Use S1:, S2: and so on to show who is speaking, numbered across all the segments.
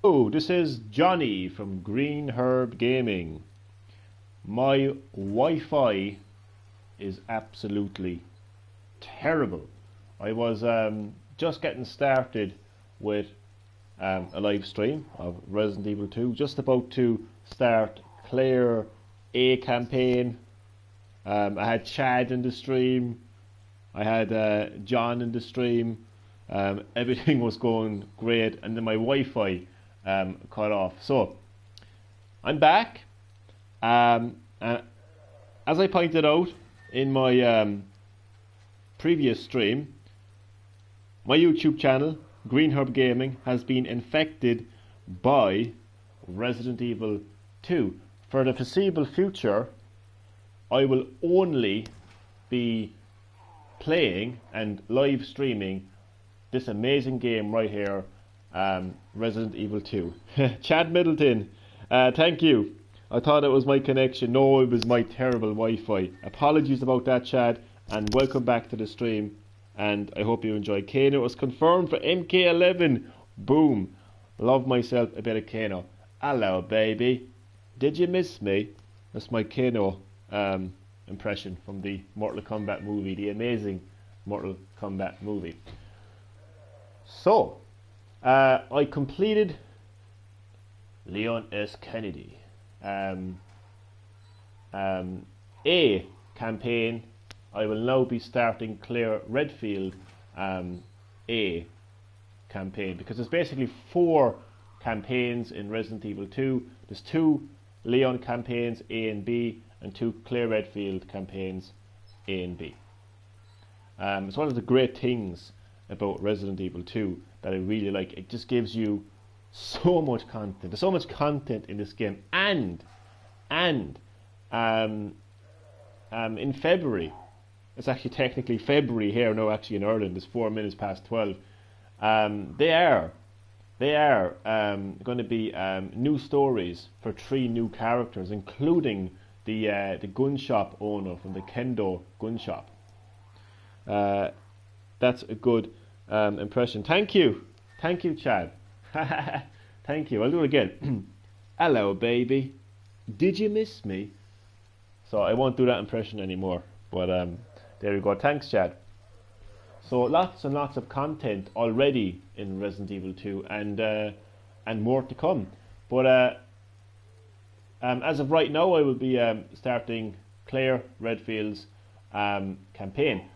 S1: Oh, this is Johnny from Green Herb Gaming. My Wi-Fi is absolutely terrible. I was just getting started with a live stream of Resident Evil 2, just about to start Claire A campaign. I had Chad in the stream, I had John in the stream. Everything was going great, and then my Wi-Fi cut off. So I'm back. As I pointed out in my previous stream, my YouTube channel, Green Herb Gaming, has been infected by Resident Evil 2. For the foreseeable future, I will only be playing and live streaming this amazing game right here, Resident Evil 2. Chad Middleton, thank you. I thought it was my connection. No, it was my terrible Wi-Fi. Apologies about that, Chad, and welcome back to the stream. And I hope you enjoy. Kano was confirmed for MK11. Boom. Love myself a bit of Kano. Hello, baby. Did you miss me? That's my Kano impression from the Mortal Kombat movie, the amazing Mortal Kombat movie. So, I completed Leon S. Kennedy A campaign. I will now be starting Claire Redfield A campaign, because there's basically 4 campaigns in Resident Evil 2. There's 2 Leon campaigns, A and B, and 2 Claire Redfield campaigns, A and B. It's one of the great things about Resident Evil 2 that I really like. It just gives you so much content. There's so much content in this game, and in February, it's actually technically February here, no, actually in Ireland, it's 4 minutes past 12. They are going to be new stories for 3 new characters, including the gun shop owner from the Kendo gun shop. That's a good impression. Thank you, Chad. Thank you. I'll do it again. Hello, baby. Did you miss me? So I won't do that impression anymore. But there we go. Thanks, Chad. So lots and lots of content already in Resident Evil 2, and more to come. But as of right now, I will be starting Claire Redfield's campaign.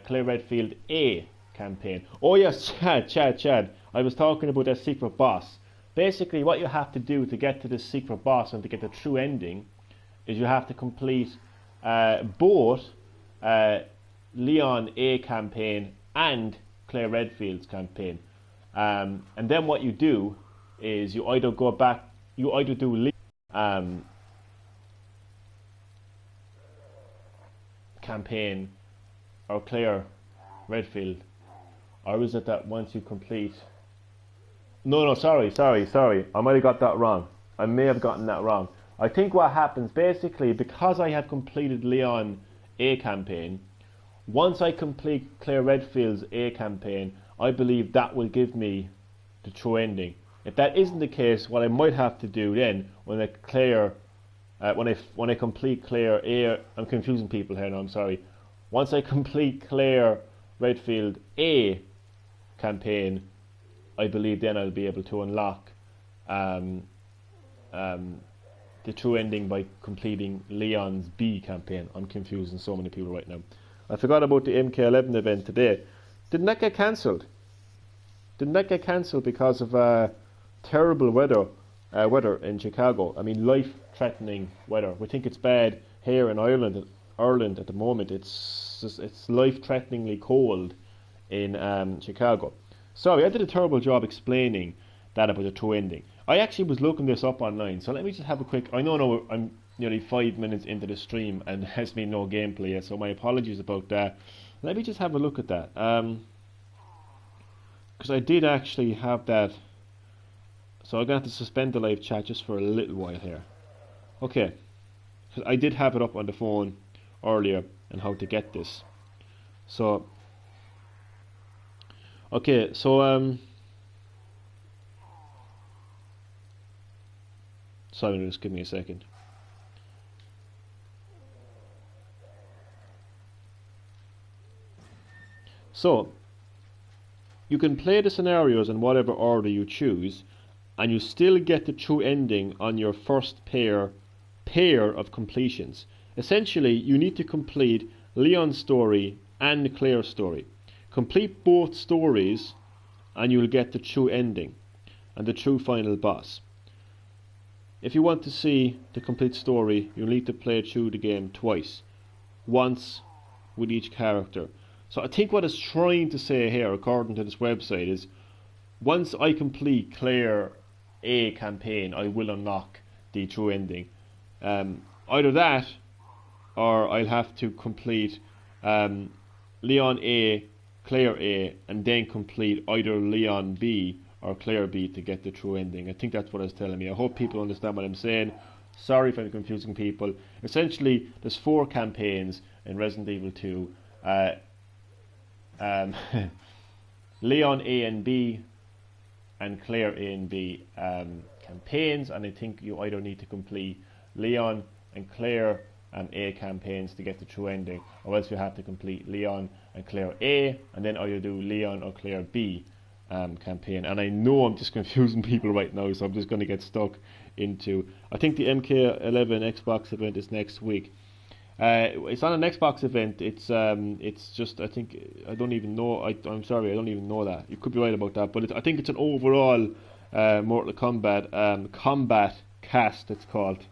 S1: Claire Redfield A campaign. Oh yes, Chad. I was talking about that secret boss. Basically, what you have to do to get to this secret boss and to get the true ending is you have to complete both Leon A campaign and Claire Redfield's campaign. And then what you do is you either do Leon campaign or Claire Redfield, or is it that once you complete... No, sorry, I might have got that wrong. I may have gotten that wrong. I think what happens, basically, because I have completed Leon A campaign, once I complete Claire Redfield's A campaign, I believe that will give me the true ending. If that isn't the case, what I might have to do then, when I complete Claire A, I'm confusing people here now, I'm sorry. Once I complete Claire Redfield A campaign, I believe then I'll be able to unlock the true ending by completing Leon's B campaign. I'm confusing so many people right now. I forgot about the MK11 event today. Didn't that get cancelled? Didn't that get cancelled because of terrible weather in Chicago? I mean, life-threatening weather. We think it's bad here in Ireland at the moment. It's life-threateningly cold in Chicago. Sorry, I did a terrible job explaining that about the true ending. I actually was looking this up online, so let me just have a quick... I know I'm nearly 5 minutes into the stream and there's been no gameplay yet, so my apologies about that. Let me just have a look at that. Because I did actually have that... So I'm going to have to suspend the live chat just for a little while here. Okay. Because I did have it up on the phone earlier and how to get this. So... Okay, so Sorry, just give me a second. So, you can play the scenarios in whatever order you choose, and you still get the true ending on your first pair of completions. Essentially, you need to complete Leon's story and Claire's story. Complete both stories and you will get the true ending and the true final boss. If you want to see the complete story, you'll need to play through the game twice. Once with each character. So I think what it's trying to say here, according to this website, is once I complete Claire A campaign, I will unlock the true ending. Either that, or I'll have to complete Leon A, Claire A, and then complete either Leon B or Claire B to get the true ending. I think that's what it's telling me. I hope people understand what I'm saying. Sorry if I'm confusing people. Essentially, there's 4 campaigns in Resident Evil 2. Leon A and B and Claire A and B campaigns, and I think you either need to complete Leon and Claire A campaigns to get the true ending, or else you have to complete Leon and Claire A and then either do Leon or Claire B campaign. And I know I'm just confusing people right now, so I'm just going to get stuck into, I think the MK11 Xbox event is next week. It's not an Xbox event. It's just, I think, I don't even know. I'm sorry, I don't even know that. You could be right about that, but I think it's an overall Mortal Kombat combat cast. It's called.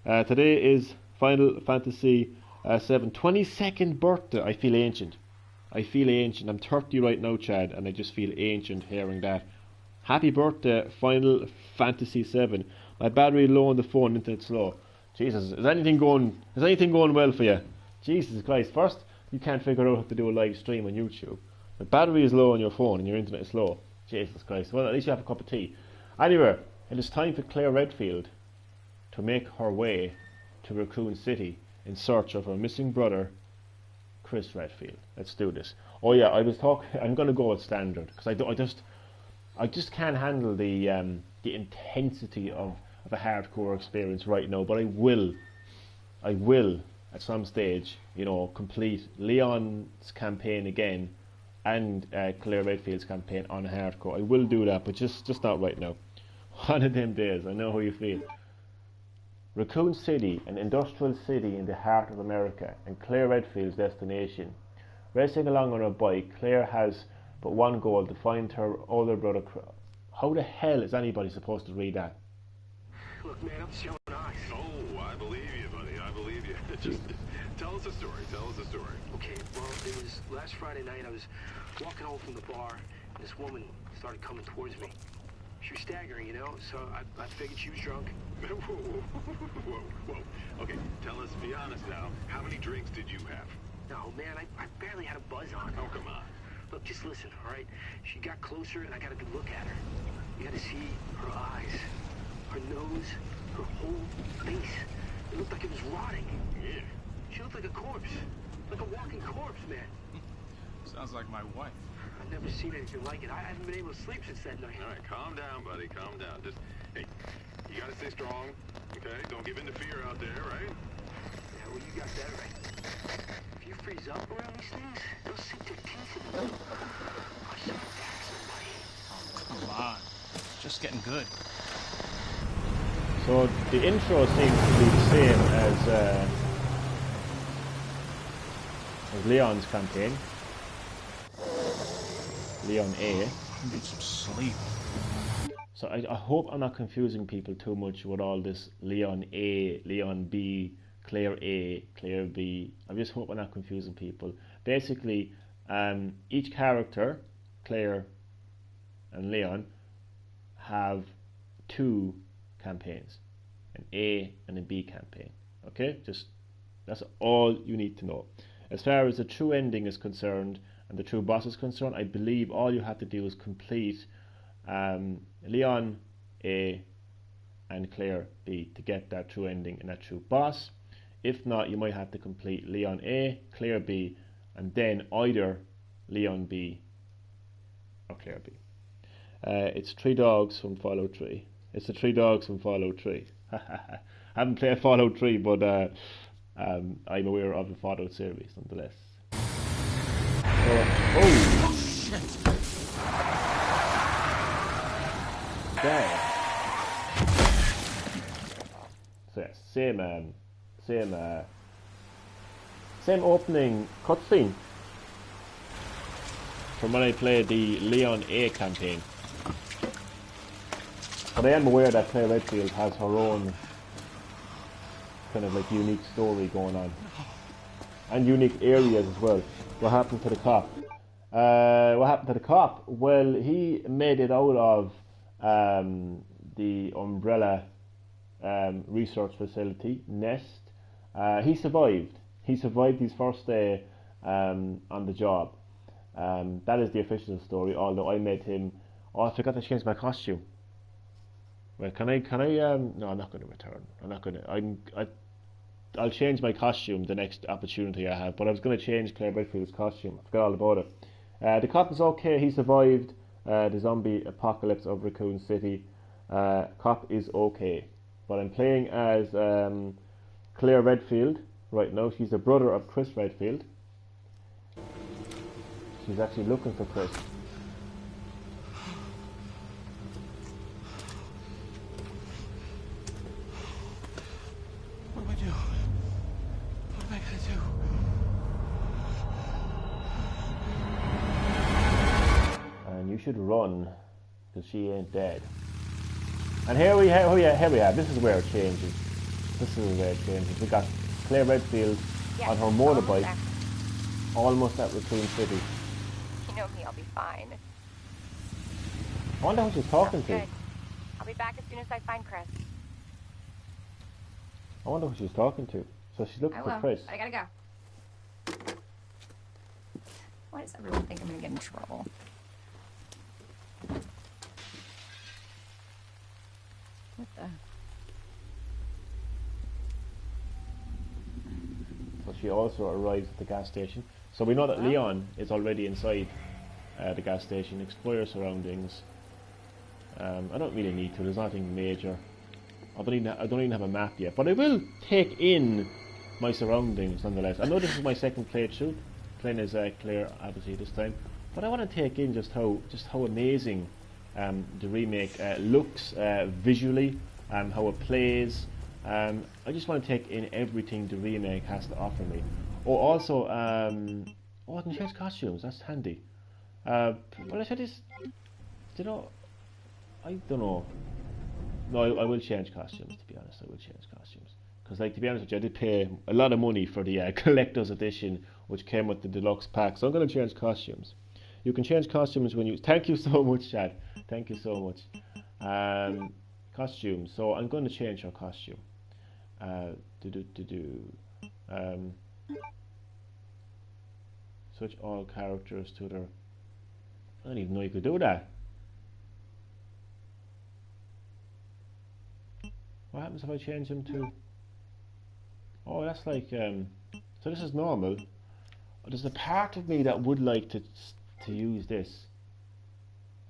S1: Today is Final Fantasy 7 22nd birthday. I feel ancient. I'm 30 right now, Chad, and I just feel ancient hearing that. Happy birthday, Final Fantasy 7. My battery low on the phone, internet slow. Jesus, is anything going well for you? Jesus Christ, first you can't figure out how to do a live stream on YouTube. The battery is low on your phone and your internet is slow. Jesus Christ, well, at least you have a cup of tea. Anyway, it is time for Claire Redfield to make her way to Raccoon City in search of her missing brother, Chris Redfield. Let's do this. Oh yeah, I'm going to go with standard, because I just can't handle the intensity of a hardcore experience right now, but I will at some stage, complete Leon's campaign again and Claire Redfield's campaign on hardcore. I will do that, but just not right now. One of them days. I know how you feel. Raccoon City, an industrial city in the heart of America, and Claire Redfield's destination. Racing along on her bike, Claire has but one goal: to find her older brother. How the hell is anybody supposed to read that?
S2: Look, man, I'm showing eyes.
S3: Oh, I believe you, buddy. I believe you. Just tell us a story.
S2: Okay, well, it was last Friday night. I was walking home from the bar, and this woman started coming towards me. She was staggering, so I figured she was drunk.
S3: Whoa. Okay, tell us, be honest now. How many drinks did you have?
S2: No, man, I barely had a buzz on.
S3: Oh, come on.
S2: Look, just listen, all right? She got closer, and I got a good look at her. You got to see her eyes, her nose, her whole face. It looked like it was rotting.
S3: Yeah.
S2: She looked like a corpse. Like a walking corpse, man.
S4: Sounds like my wife.
S2: I've never seen anything like it. I haven't been able to sleep since that night.
S3: All right, calm down, buddy. Calm down. Just, hey, you gotta stay strong, okay? Don't give in to fear out there, right?
S2: Yeah, well, you got that right. If you freeze up around these things, they'll sink their teeth in you. I should attack somebody.
S4: Oh, come on. It's just getting good.
S1: So the intro seems to be the same as Leon's campaign. Leon A.
S4: Need some sleep.
S1: So I hope I'm not confusing people too much with all this Leon A, Leon B, Claire A, Claire B. I just hope I'm not confusing people. Basically, each character, Claire and Leon, have 2 campaigns, an A and a B campaign. Okay, just that's all you need to know. As far as the true ending is concerned and the true boss is concerned, I believe all you have to do is complete Leon A and Claire B to get that true ending and that true boss. If not, you might have to complete Leon A, Claire B, and then either Leon B or Claire B. It's 3 dogs from Fallout 3. It's the three dogs from Fallout 3. Haven't played Fallout 3, but I'm aware of the Fallout series nonetheless. Oh shit! Damn. So yeah, same opening cutscene from when I played the Leon A campaign. But I am aware that Claire Redfield has her own kind of like unique story going on. And unique areas as well. What happened to the cop? Well, he made it out of the Umbrella research facility, Nest. He survived. He survived his first day on the job. That is the official story, although I made him... Oh, I forgot to change my costume. Well, can I, no, I'm not going to return. I'm not going to, I'll change my costume the next opportunity I have, but I was going to change Claire Redfield's costume. I forgot all about it. The cop is okay, he survived the zombie apocalypse of Raccoon City. Cop is okay. But I'm playing as Claire Redfield right now. She's the brother of Chris Redfield. She's actually looking for Chris.
S4: What do I do? What am I gonna do?
S1: And you should run, because she ain't dead. And here we have. This is where it changes. We got Claire Redfield on her motorbike, almost at Raccoon City.
S5: You know me, I'll be fine.
S1: I wonder who she's talking to.
S5: Good. I'll be back as soon as I find Chris.
S1: I wonder who she's talking to. So she's looking for Chris.
S5: I gotta go. Why does everyone think I'm gonna get in trouble? What the?
S1: So she also arrives at the gas station. So we know that Leon is already inside the gas station. Explore surroundings. I don't really need to. There's nothing major. I don't even have a map yet, but I will take in my surroundings nonetheless. I know this is my second playthrough, playing as Claire obviously this time, but I want to take in just how amazing the remake looks visually, how it plays. I just want to take in everything the remake has to offer me. Oh, also, I can change costumes. That's handy. Well, I said this. I don't know. No, I will change costumes, to be honest. I will change costumes. Because, like, to be honest with you, I did pay a lot of money for the collector's edition, which came with the deluxe pack. So I'm going to change costumes. You can change costumes when you... Thank you so much, Chad. Thank you so much. Costumes. So I'm going to change her costume. Switch all characters to their... I didn't even know you could do that. What happens if I change them to... Oh, that's like... So this is normal. There's a part of me that would like to use this.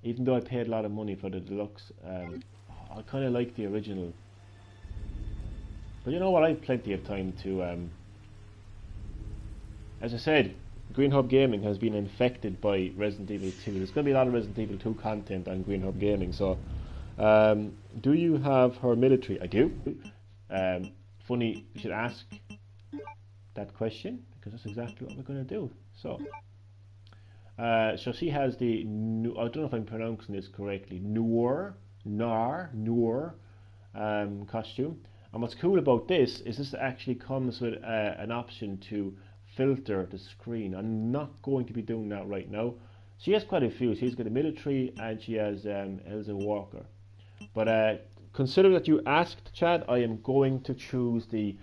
S1: Even though I paid a lot of money for the deluxe. I kind of like the original. But you know what? I have plenty of time to... as I said, Green Hub Gaming has been infected by Resident Evil 2. There's going to be a lot of Resident Evil 2 content on Green Hub Gaming, so... do you have her military? I do. Funny you should ask that question, because that's exactly what we're going to do. So she has the I don't know if I'm pronouncing this correctly, Noir costume. And what's cool about this is this actually comes with an option to filter the screen. I'm not going to be doing that right now. She has quite a few. She's got the military and she has Elsa Walker. But consider that you asked, Chad, I am going to choose the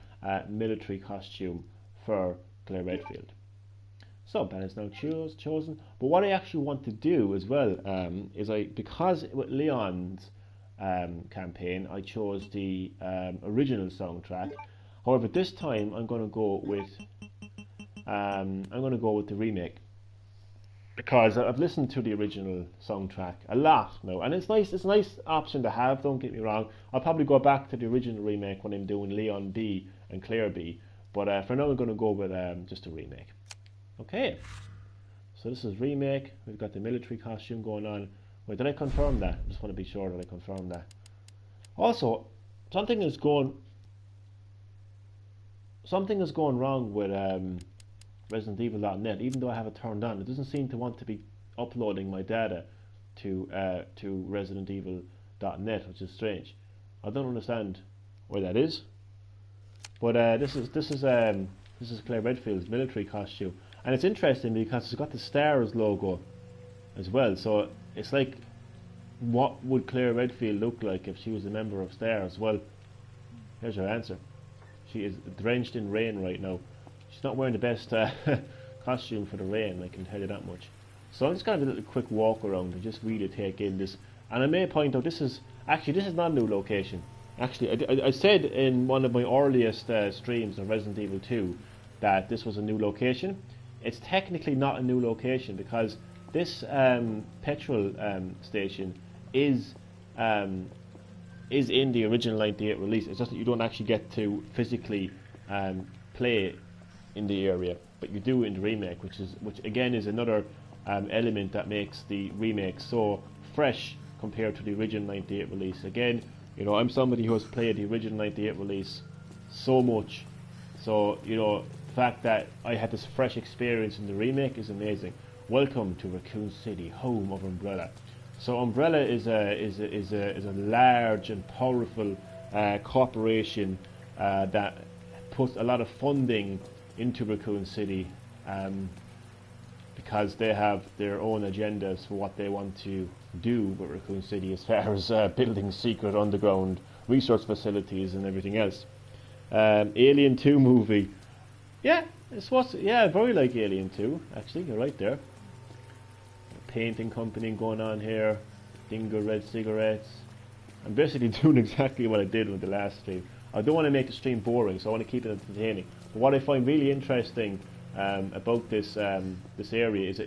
S1: military costume for Claire Redfield. So that is now chosen. But what I actually want to do as well is because with Leon's campaign I chose the original soundtrack. However, this time I'm going to go with the remake. because I've listened to the original soundtrack a lot now, and it's nice. It's a nice option to have. Don't get me wrong. I'll probably go back to the original remake when I'm doing Leon B and Claire B, but for now I'm going to go with just a remake. Okay, so this is remake. We've got the military costume going on. Wait, did I confirm that? I just want to be sure that I confirmed that. Also, something is going wrong with ResidentEvil.net. Even though I have it turned on, it doesn't seem to want to be uploading my data to ResidentEvil.net, which is strange. I don't understand why that is. But this is Claire Redfield's military costume, and it's interesting because it's got the stars logo as well. So it's like, what would Claire Redfield look like if she was a member of Stars? Well, here's your answer. She is drenched in rain right now. She's not wearing the best costume for the rain, I can tell you that much. So I'm just going to have a little quick walk around and just really take in this. And I may point out, this is not a new location. Actually, I said in one of my earliest streams of Resident Evil 2 that this was a new location. It's technically not a new location because this petrol station is in the original '98 release. It's just that you don't actually get to physically play in the area, but you do in the remake, which again is another element that makes the remake so fresh compared to the original '98 release. Again, you know, I'm somebody who has played the original '98 release so much, so you know, the fact that I had this fresh experience in the remake is amazing. Welcome to Raccoon City, home of Umbrella. So Umbrella is a large and powerful corporation that puts a lot of funding into Raccoon City because they have their own agendas for what they want to do with Raccoon City as far as building secret underground research facilities and everything else. Alien 2 movie. Yeah, very like Alien 2, actually, you're right there. Painting company going on here, Dingo Red cigarettes. I'm basically doing exactly what I did with the last stream. I don't want to make the stream boring, so I want to keep it entertaining. But what I find really interesting about this area is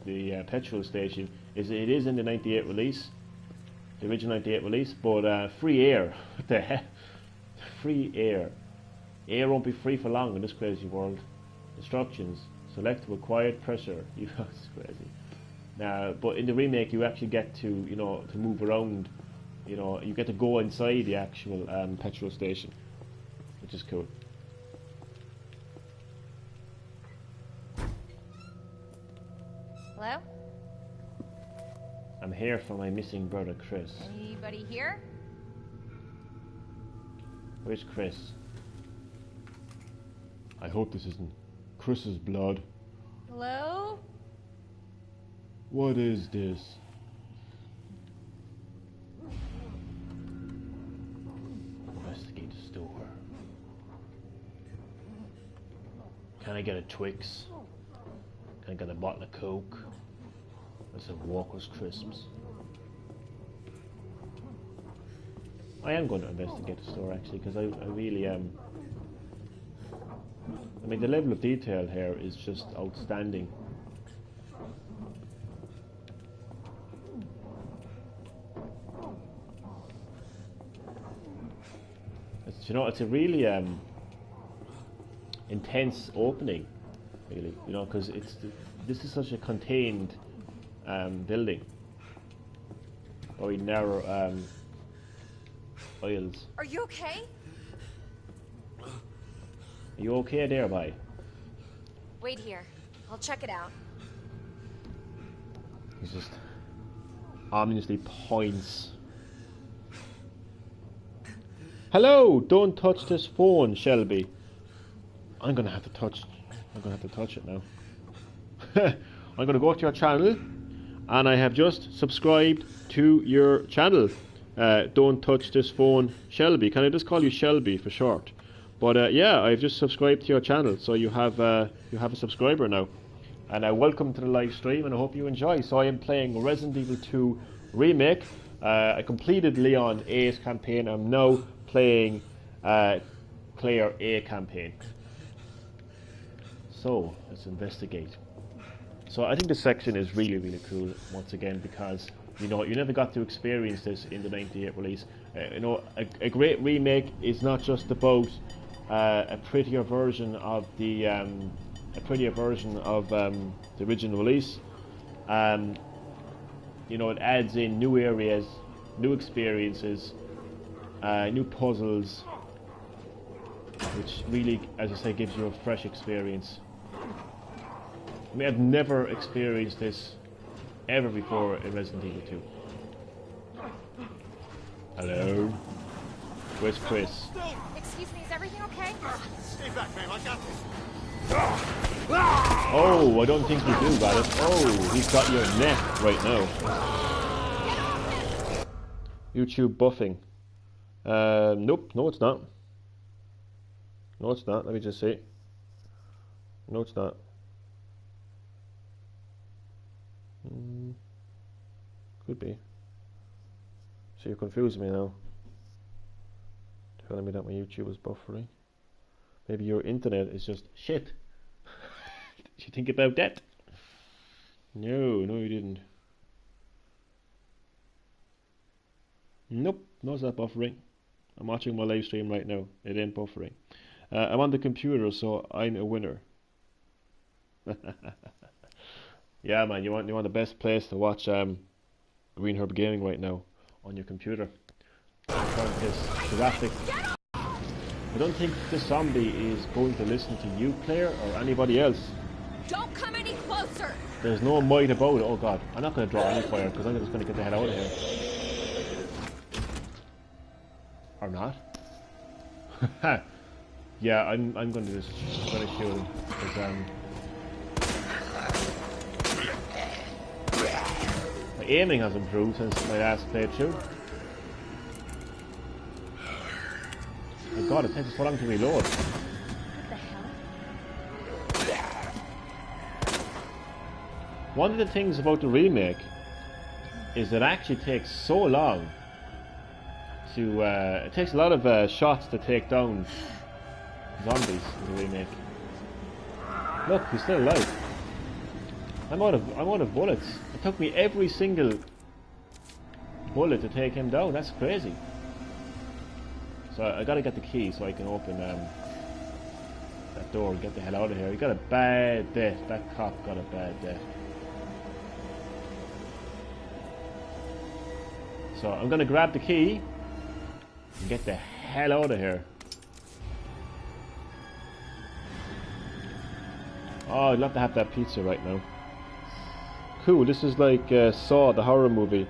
S1: the petrol station. It is in the '98 release, the original '98 release, but free air. What the heck? Free air. Air won't be free for long in this crazy world. Instructions: select required pressure. It's crazy. But in the remake, you actually get to to move around. You know, you get to go inside the actual petrol station, which is cool.
S5: Hello?
S1: I'm here for my missing brother, Chris.
S5: Anybody here?
S1: Where's Chris? I hope this isn't Chris's blood.
S5: Hello?
S1: What is this? Investigate the store. Can I get a Twix? Can I get a bottle of Coke? Or some Walker's Crisps? I am going to investigate the store actually, because I really am. I mean, the level of detail here is just outstanding. It's a really intense opening, really. Because this is such a contained building, very narrow aisles.
S5: Are you okay?
S1: Are you okay there, bye?
S5: Wait here. I'll check it out.
S1: He just ominously points. Hello! Don't touch this phone, Shelby. I'm gonna have to touch it now. I'm gonna go to your channel, and I have just subscribed to your channel. Don't touch this phone, Shelby. Can I just call you Shelby for short? But yeah, I've just subscribed to your channel, so you have a subscriber now. And welcome to the live stream, and I hope you enjoy. So I am playing Resident Evil 2 Remake. I completed Leon A's campaign. I'm now playing Claire A campaign. So let's investigate. So I think this section is really, really cool once again, because you know, you never got to experience this in the '98 release. You know, a great remake is not just about a prettier version of the original release. You know, it adds in new areas, new experiences, new puzzles, which really, as I say, gives you a fresh experience. I mean, I've never experienced this ever before in Resident Evil 2. Hello? Where's Chris?
S5: Excuse me, is everything okay?
S4: Stay back, ma'am. I got this.
S1: Oh, I don't think you do got it. Oh, he's got your neck right now. YouTube buffing. Nope, no it's not. No it's not, let me just see. No it's not. Could be. So you're confusing me now. Telling me that my YouTube is buffering. Maybe your internet is just shit. Did you think about that? No, no you didn't. Nope, no it's not buffering. I'm watching my live stream right now. It ain't buffering. I'm on the computer, so I'm a winner. Yeah, man, you want the best place to watch Green Herb Gaming right now on your computer. This graphic. I don't think the zombie is going to listen to you, player, or anybody else.
S5: Don't come any closer.
S1: There's no might about it. Oh god, I'm not going to draw any fire because I'm just going to get the hell out of here. Or not? Yeah, I'm going to just shoot him because my aiming has improved since my last playthrough. My god, it takes so long to reload. One of the things about the remake is that it actually takes so long to, it takes a lot of shots to take down zombies in the remake. Look, he's still alive. I'm out of bullets. It took me every single bullet to take him down. That's crazy. So I gotta get the key so I can open that door and get the hell out of here. He got a bad death. That cop got a bad death. So I'm gonna grab the key and get the hell out of here. Oh, I'd love to have that pizza right now. Cool, this is like Saw, the horror movie. Do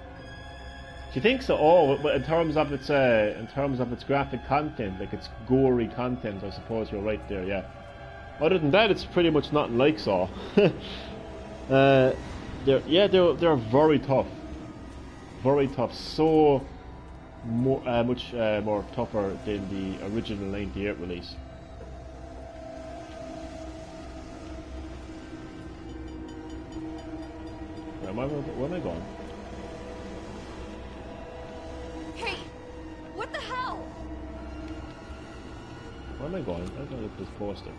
S1: you think so? Oh, but in terms of its graphic content, like its gory content, I suppose you're right there. Yeah. Other than that, it's pretty much nothing like Saw. They're very tough, very tough. So much more tougher than the original '98 release. Where am I going?
S5: Hey, what the hell?
S1: Where am I going? I'm going to look at this poster.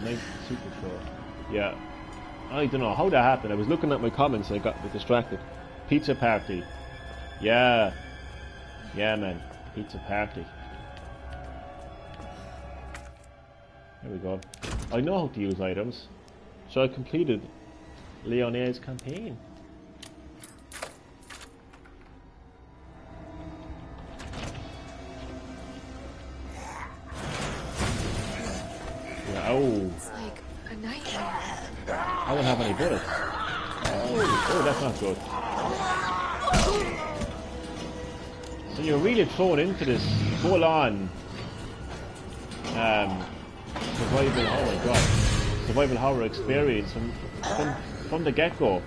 S1: Night Superstore. Yeah. I don't know how that happened. I was looking at my comments and I got distracted. Pizza party. Yeah. Yeah, man. Pizza party. There we go. I know how to use items. So I completed Leone's campaign. Yeah, oh.
S5: It's like a nightmare.
S1: I don't have any bullets. Oh, that's not good. So you're really thrown into this full-on survival. Oh my god. Survival horror experience from the get-go.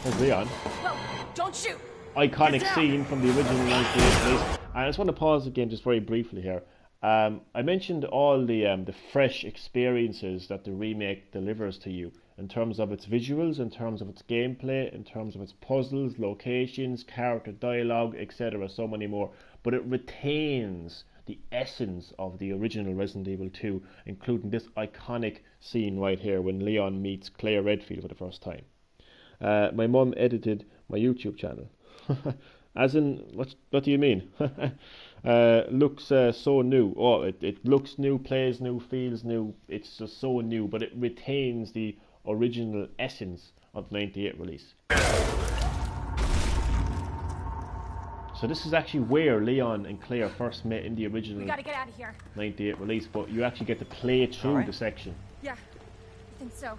S1: Where's Leon?
S5: Whoa, don't shoot.
S1: Iconic scene from the original '98 release. I just want to pause the game just very briefly here. I mentioned all the fresh experiences that the remake delivers to you in terms of its visuals, in terms of its gameplay, in terms of its puzzles, locations, character dialogue, etc. So many more. But it retains the essence of the original Resident Evil 2, including this iconic scene right here when Leon meets Claire Redfield for the first time. My mum edited my YouTube channel. As in, what do you mean? Looks so new. Oh, it looks new, plays new, feels new. It's just so new, but it retains the original essence of the 98 release. So this is actually where Leon and Claire first met in the original
S5: We gotta get out of here.
S1: 98 release, but you actually get to play through the section.
S5: Yeah, I think so.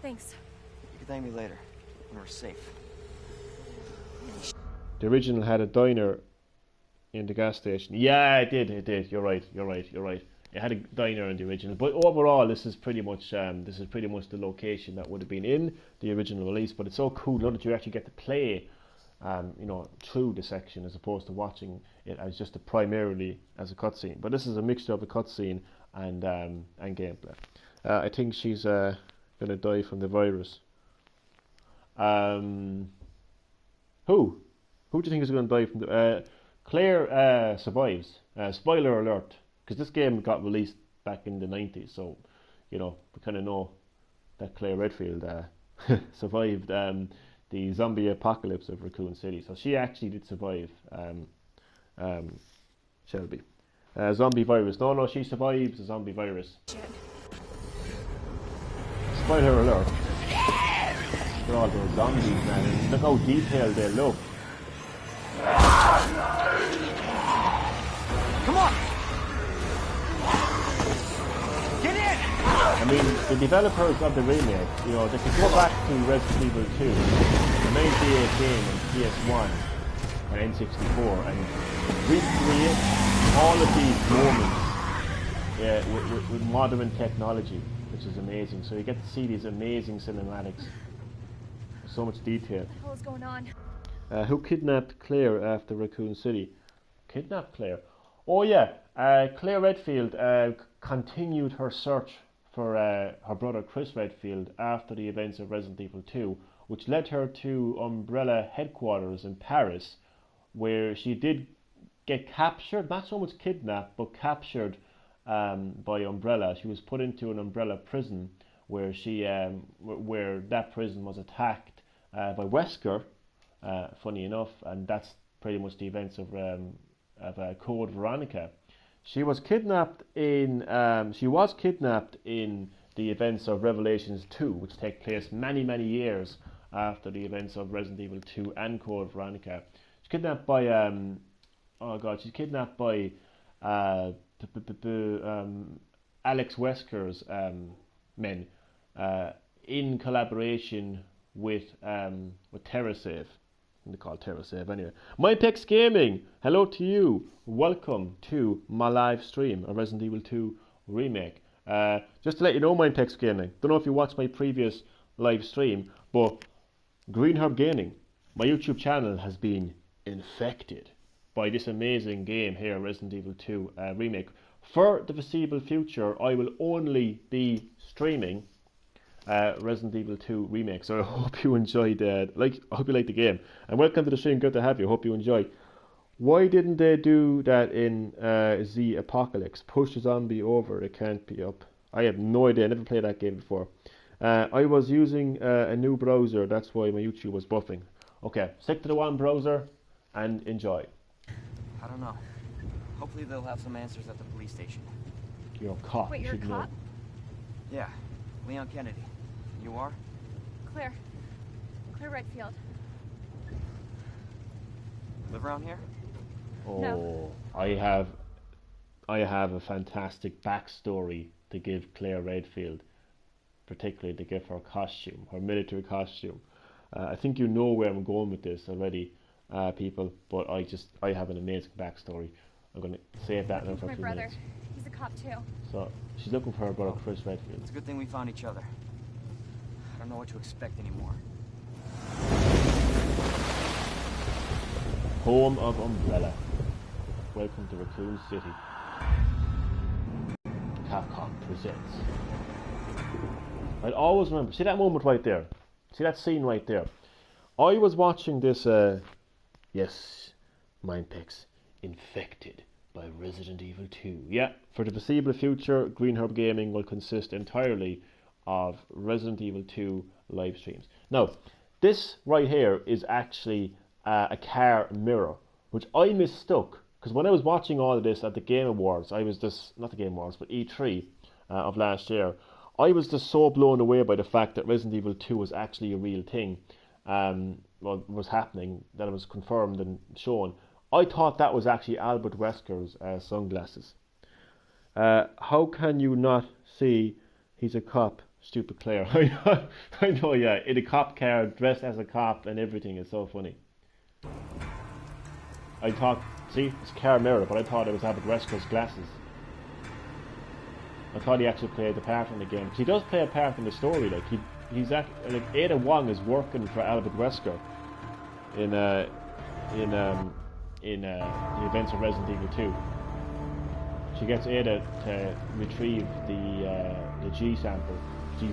S5: Thanks.
S6: You can thank me later when we're safe.
S1: The original had a diner in the gas station. Yeah, it did. You're right. It had a diner in the original, but overall, this is pretty much the location that would have been in the original release. But it's so cool now that you actually get to play, through the section as opposed to watching it as just primarily as a cutscene. But this is a mixture of a cutscene and gameplay. I think she's gonna die from the virus. Who? Who do you think is going to die from the... Claire survives. Spoiler alert. Because this game got released back in the 90s. So, we kind of know that Claire Redfield survived the zombie apocalypse of Raccoon City. So she actually did survive Shelby. Zombie virus. No, she survives the zombie virus.
S5: Shit.
S1: Spoiler alert. Look at all those zombies, man. And look how detailed they look.
S6: Come on! Get in!
S1: I mean, the developers of the remake, they could go back to Resident Evil 2, the 98 game on PS1 and N64, and recreate all of these moments with modern technology, which is amazing. So you get to see these amazing cinematics. So much detail.
S5: What the hell is going on?
S1: Who kidnapped Claire after Raccoon City? Kidnapped Claire? Oh yeah, Claire Redfield continued her search for her brother Chris Redfield after the events of Resident Evil 2, which led her to Umbrella headquarters in Paris, where she did get captured, not so much kidnapped, but captured by Umbrella. She was put into an Umbrella prison where where that prison was attacked by Wesker. Funny enough, and that's pretty much the events of Code Veronica. She was kidnapped in the events of Revelations 2, which take place many years after the events of Resident Evil 2 and Code Veronica. She's kidnapped by Alex Wesker's men in collaboration with TerraSave. They call TerraSave anyway. MyPex Gaming, hello to you. Welcome to my live stream of Resident Evil 2 Remake. Just to let you know, MyPex Gaming, don't know if you watched my previous live stream, but Green Herb Gaming, my YouTube channel, has been infected by this amazing game here, Resident Evil 2 Remake. For the foreseeable future, I will only be streaming Resident Evil 2 Remake. So I hope you enjoyed I hope you liked the game. And welcome to the stream, good to have you. Hope you enjoy. Why didn't they do that in Z Apocalypse? Push the zombie over, it can't be up. I have no idea, I never played that game before. I was using a new browser, that's why my YouTube was buffing. Okay, stick to the one browser and enjoy.
S6: I don't know. Hopefully they'll have some answers at the police station.
S1: You're a cop.
S5: Wait, you're a
S1: should know.
S5: cop?
S6: Yeah, Leon Kennedy. You are?
S5: Claire Redfield.
S6: Live around here?
S1: Oh,
S5: No.
S1: I have a fantastic backstory to give Claire Redfield, particularly to give her costume, her military costume. I think you know where I'm going with this already, people, but I have an amazing backstory. I'm going to save that now for a
S5: My
S1: few
S5: brother.
S1: minutes.
S5: He's a cop too.
S1: So she's looking for her brother Chris Redfield.
S6: It's a good thing we found each other. I don't know what to expect anymore.
S1: Home of Umbrella. Welcome to Raccoon City. Capcom presents. I'll always remember. See that moment right there? See that scene right there? I was watching this, yes, MindPix, infected by Resident Evil 2. Yeah, for the foreseeable future, Green Herb Gaming will consist entirely of Resident Evil 2 live streams. Now, this right here is actually a car mirror, which I mistook, because when I was watching all of this at the Game Awards, I was just, not the Game Awards, but E3 of last year, I was just so blown away by the fact that Resident Evil 2 was actually a real thing, was happening, that it was confirmed and shown. I thought that was actually Albert Wesker's sunglasses. How can you not see he's a cop? Stupid Claire. I know, yeah. In a cop car, dressed as a cop and everything is so funny. I thought, see, it's a car mirror, but I thought it was Albert Wesker's glasses. I thought he actually played the part in the game. He does play a part in the story. Like he's like Ada Wong is working for Albert Wesker in the events of Resident Evil 2. She gets Ada to retrieve the G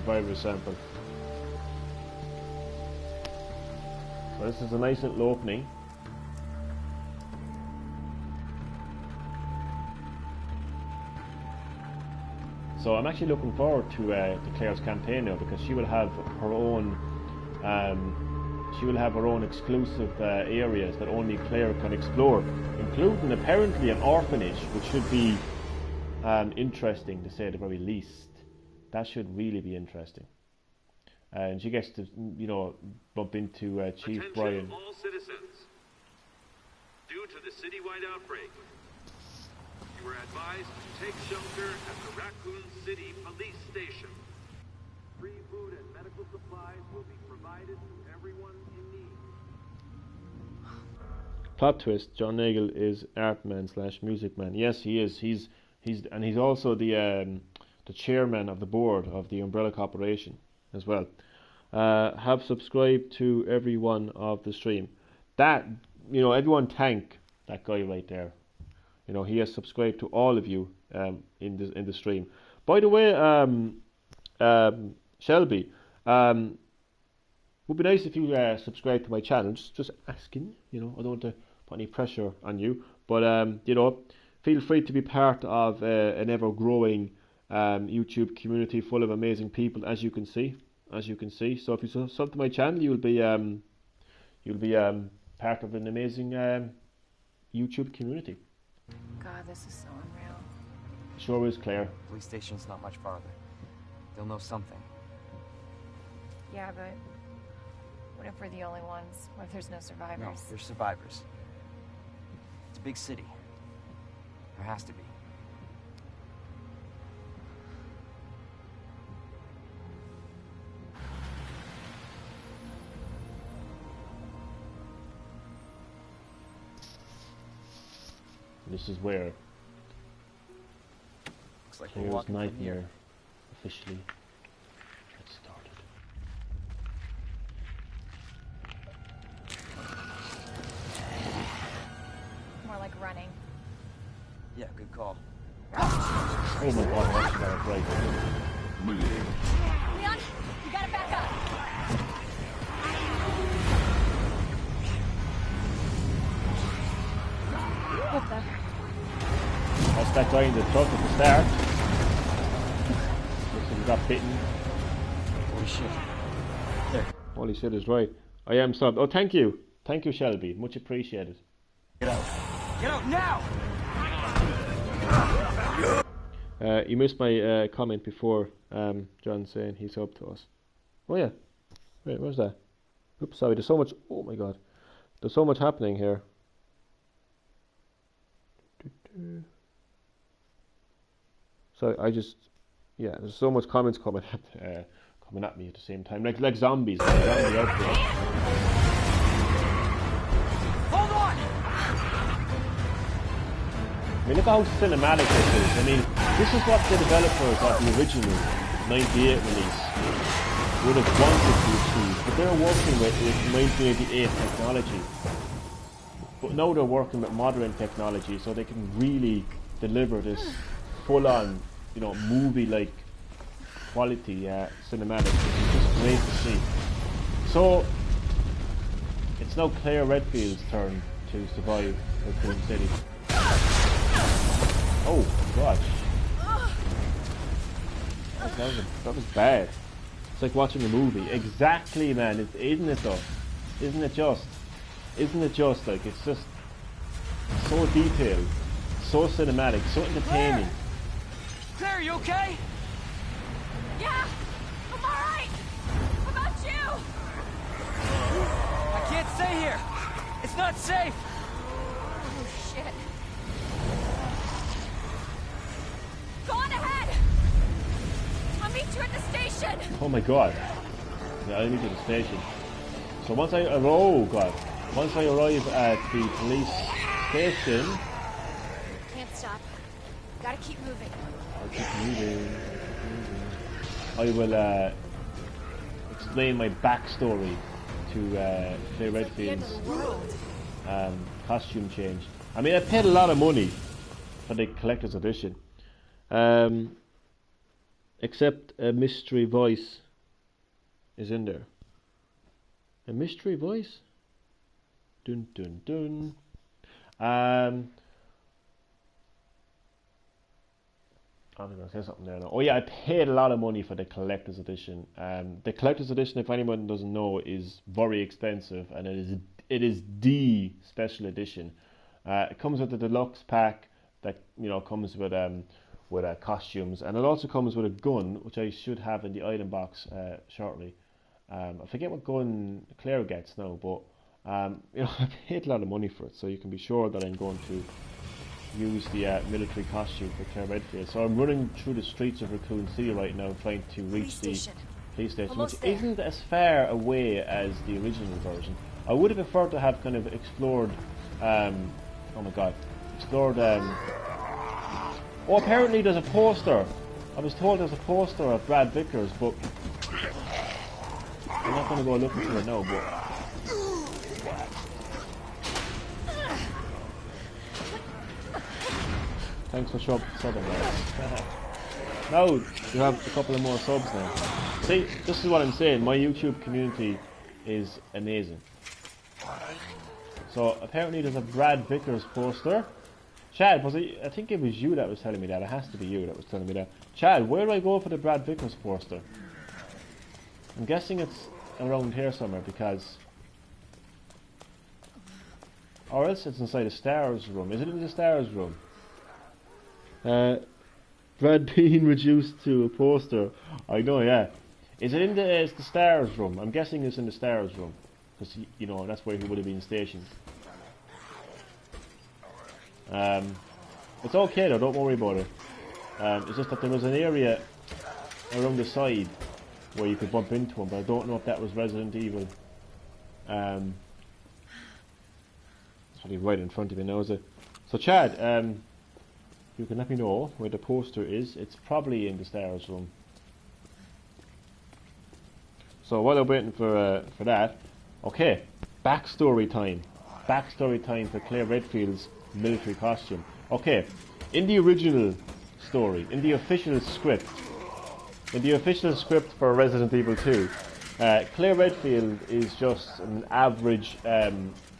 S1: virus sample. So this is a nice little opening. So I'm actually looking forward to Claire's campaign now, because she will have her own exclusive areas that only Claire can explore, including apparently an orphanage, which should be interesting to say the very least. That should really be interesting. And she gets to, you know, bump into Chief
S3: Attention
S1: Brian.
S3: all citizens. Due to the citywide outbreak, you are advised to take shelter at the Raccoon City Police Station. Free food and medical supplies will be provided to everyone in need.
S1: Plot twist: John Nagel is artman/music man. Yes, he is. He's also the chairman of the board of the Umbrella Corporation as well. Have subscribed to every one of the stream. That, you know, everyone thank that guy right there. You know, he has subscribed to all of you in the stream. By the way, Shelby, would be nice if you subscribe to my channel. Just asking, you know, I don't want to put any pressure on you, but you know, feel free to be part of an ever-growing YouTube community full of amazing people, as you can see. So if you sub to my channel, you'll be part of an amazing YouTube community.
S5: God, this is so unreal.
S1: Sure is, Claire.
S6: Police station's not much farther. They'll know something.
S5: Yeah, but what if we're the only ones? What if there's no survivors?
S6: No, there's survivors. It's a big city. There has to be.
S1: This is where
S6: Looks like we're
S1: Claire's
S6: walking from
S1: nightmare
S6: here.
S1: officially gets started.
S5: More like running.
S6: Yeah, good call.
S1: Oh my god, I actually got it right.
S5: Leon, you gotta back up. What the?
S1: That's that guy in the truck at the start. Looks like he got bitten.
S6: Holy shit. There.
S1: Holy shit is right. I am subbed. Oh, thank you. Thank you, Shelby. Much appreciated.
S6: Get out. Get out now!
S1: You missed my comment before, John saying he's up to us. Oh yeah. Wait, where's that? Oops, sorry. There's so much. Oh my god. There's so much happening here. So I just, yeah, there's so much comments coming at me at the same time, like zombies. Like zombie outbreak.
S6: Hold on!
S1: I mean, look how cinematic this is. I mean, this is what the developers of the original 98 release would have wanted to achieve, but they're working with 1988 technology. But now they're working with modern technology, so they can really deliver this full-on, you know, movie-like quality cinematic, which is just great to see. So it's now Claire Redfield's turn to survive Raccoon City. Oh gosh. That was bad. It's like watching a movie. Exactly, man. Isn't it though? Isn't it just? Isn't it just like it's just so detailed, so cinematic, so entertaining.
S6: Claire, are you okay?
S5: Yeah, I'm alright. How about you?
S6: I can't stay here. It's not safe.
S5: Oh shit. Go on ahead. I'll meet you at the station.
S1: Oh my god. Yeah, I need to the station. So once I arrive at the police station,
S5: Can't stop. Gotta keep moving.
S1: I'll keep moving. I will explain my backstory to Claire Redfield's costume change. I mean, I paid a lot of money for the collector's edition, except a mystery voice is in there. A mystery voice? Dun dun dun. I was going to say something there now. Oh yeah, I paid a lot of money for the collector's edition. The collector's edition, if anyone doesn't know, is very expensive, and it is the special edition. It comes with the deluxe pack that comes with costumes, and it also comes with a gun, which I should have in the item box shortly. I forget what gun Claire gets now, but I paid a lot of money for it, so you can be sure that I'm going to use the military costume for Claire Redfield. So I'm running through the streets of Raccoon City right now, trying to reach the police station, which isn't as far away as the original version. I would have preferred to have kind of explored. Oh my god! Explored. Oh, apparently there's a poster. I was told there's a poster of Brad Vickers, but I'm not going to go looking for it now. But thanks for subbing, guys. Now you have a couple of more subs now. See, this is what I'm saying. My YouTube community is amazing. So apparently there's a Brad Vickers poster. Chad, was it? I think it was you that was telling me that. It has to be you that was telling me that. Chad, where do I go for the Brad Vickers poster? I'm guessing it's around here somewhere, because, or else it's inside a stars room. Is it in the stars room? Brad being reduced to a poster. I know, yeah. Is it in the stars room? I'm guessing it's in the stars room, because that's where he would have been stationed. It's okay though, don't worry about it. It's just that there was an area around the side where you could bump into him, but I don't know if that was Resident Evil. It's probably right in front of me now, is it? So Chad, you can let me know where the poster is. It's probably in the stairs room. So while I'm waiting for that, okay, backstory time. Backstory time for Claire Redfield's military costume. Okay, in the original story, in the official script for Resident Evil 2, Claire Redfield is just an average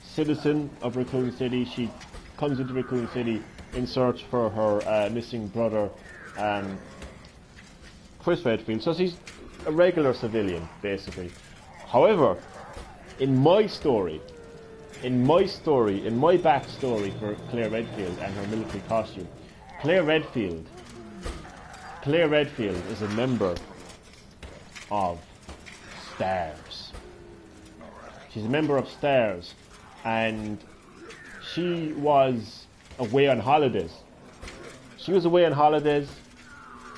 S1: citizen of Raccoon City. She comes into Raccoon City in search for her missing brother, Chris Redfield. So she's a regular civilian, basically. However, in my backstory for Claire Redfield and her military costume, Claire Redfield is a member of STARS. She's a member of STARS, and she was away on holidays. She was away on holidays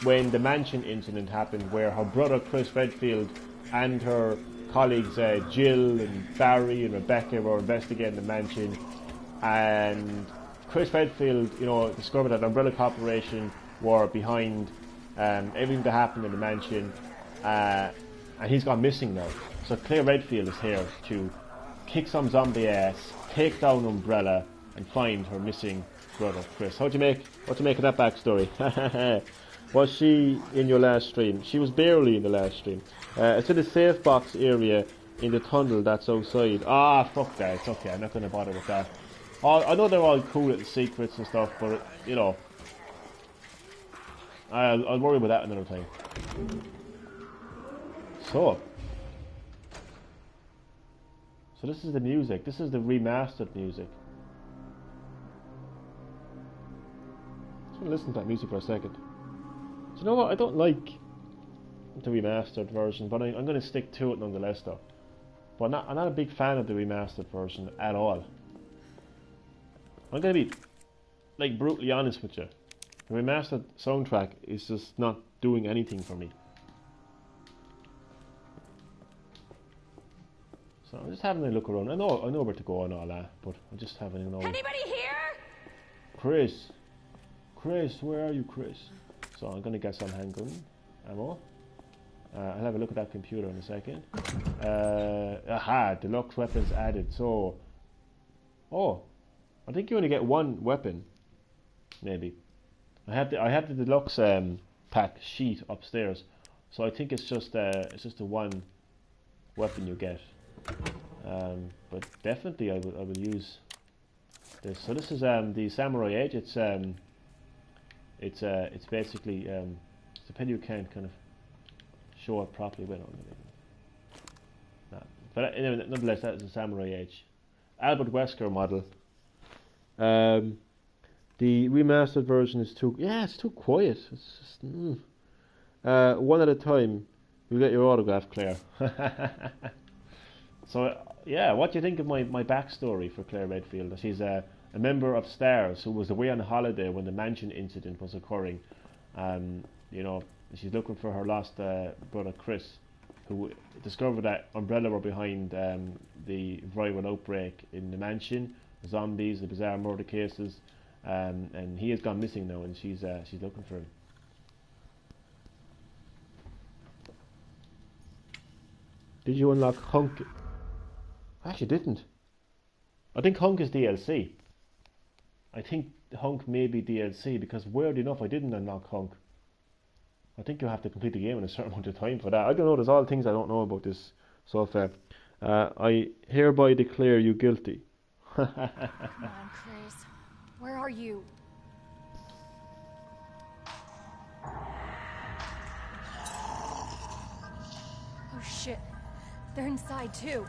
S1: when the mansion incident happened, where her brother Chris Redfield and her colleagues Jill and Barry and Rebecca were investigating the mansion, and Chris Redfield, discovered that Umbrella Corporation were behind everything that happened in the mansion, and he's gone missing now. So Claire Redfield is here to kick some zombie ass, take down Umbrella, and find her missing brother Chris. What do you make of that backstory? Was she in your last stream? She was barely in the last stream. It's in the safe box area in the tunnel that's outside. Ah, fuck that. It's okay. I'm not going to bother with that. I know they're all cool little secrets and stuff, but I'll worry about that another time. So this is the music. This is the remastered music. Just gonna listen to that music for a second. Do you know what? I don't like the remastered version, but I'm going to stick to it nonetheless, though. But I'm not a big fan of the remastered version at all. I'm going to be like brutally honest with you. The remastered soundtrack is just not doing anything for me. So I'm just having a look around. I know where to go and all that, but I'm just having a look.
S5: Anybody here?
S1: Chris, where are you, Chris? So I'm going to get some handgun ammo. I'll have a look at that computer in a second. Aha, deluxe weapons added. So, I think you only get one weapon, maybe. I have the deluxe pack sheet upstairs, so I think it's just the one weapon you get. But definitely I will use this. So this is the Samurai Edge. It's basically it's a pity you can't kind of show it properly. Well, no. But anyway, nonetheless, that is a Samurai Edge, Albert Wesker model. The remastered version is it's too quiet. It's just one at a time. You get your autograph, Claire. So yeah, what do you think of my backstory for Claire Redfield? She's a member of STARS who was away on holiday when the mansion incident was occurring. You know, she's looking for her lost brother Chris, who discovered that Umbrella were behind the viral outbreak in the mansion, the zombies, the bizarre murder cases, and he has gone missing now, and she's looking for him. Did you unlock Hunk? I actually didn't. I think Hunk is DLC. I think Hunk may be DLC because weird enough I didn't unlock Hunk. I think you have to complete the game in a certain amount of time for that. I don't know, there's all things I don't know about this so far. I hereby declare you guilty.
S5: Come on, Chris. Where are you? Oh shit. They're inside too.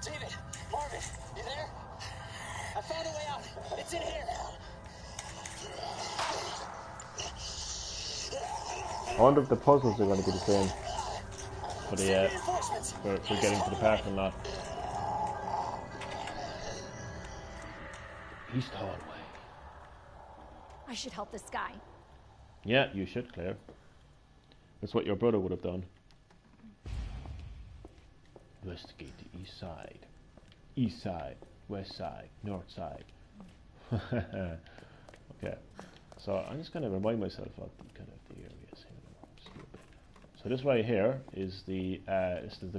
S2: David, Marvin, you there? I found a way out. It's in here.
S1: I wonder if the puzzles are going to be the same for the for getting to the parking lot. He's stowed away.
S5: I should help this guy.
S1: Yeah, you should, Claire. That's what your brother would have done. Investigate the east side, west side, north side. Okay, so I'm just going to remind myself of the kind of the areas here. So this right here is the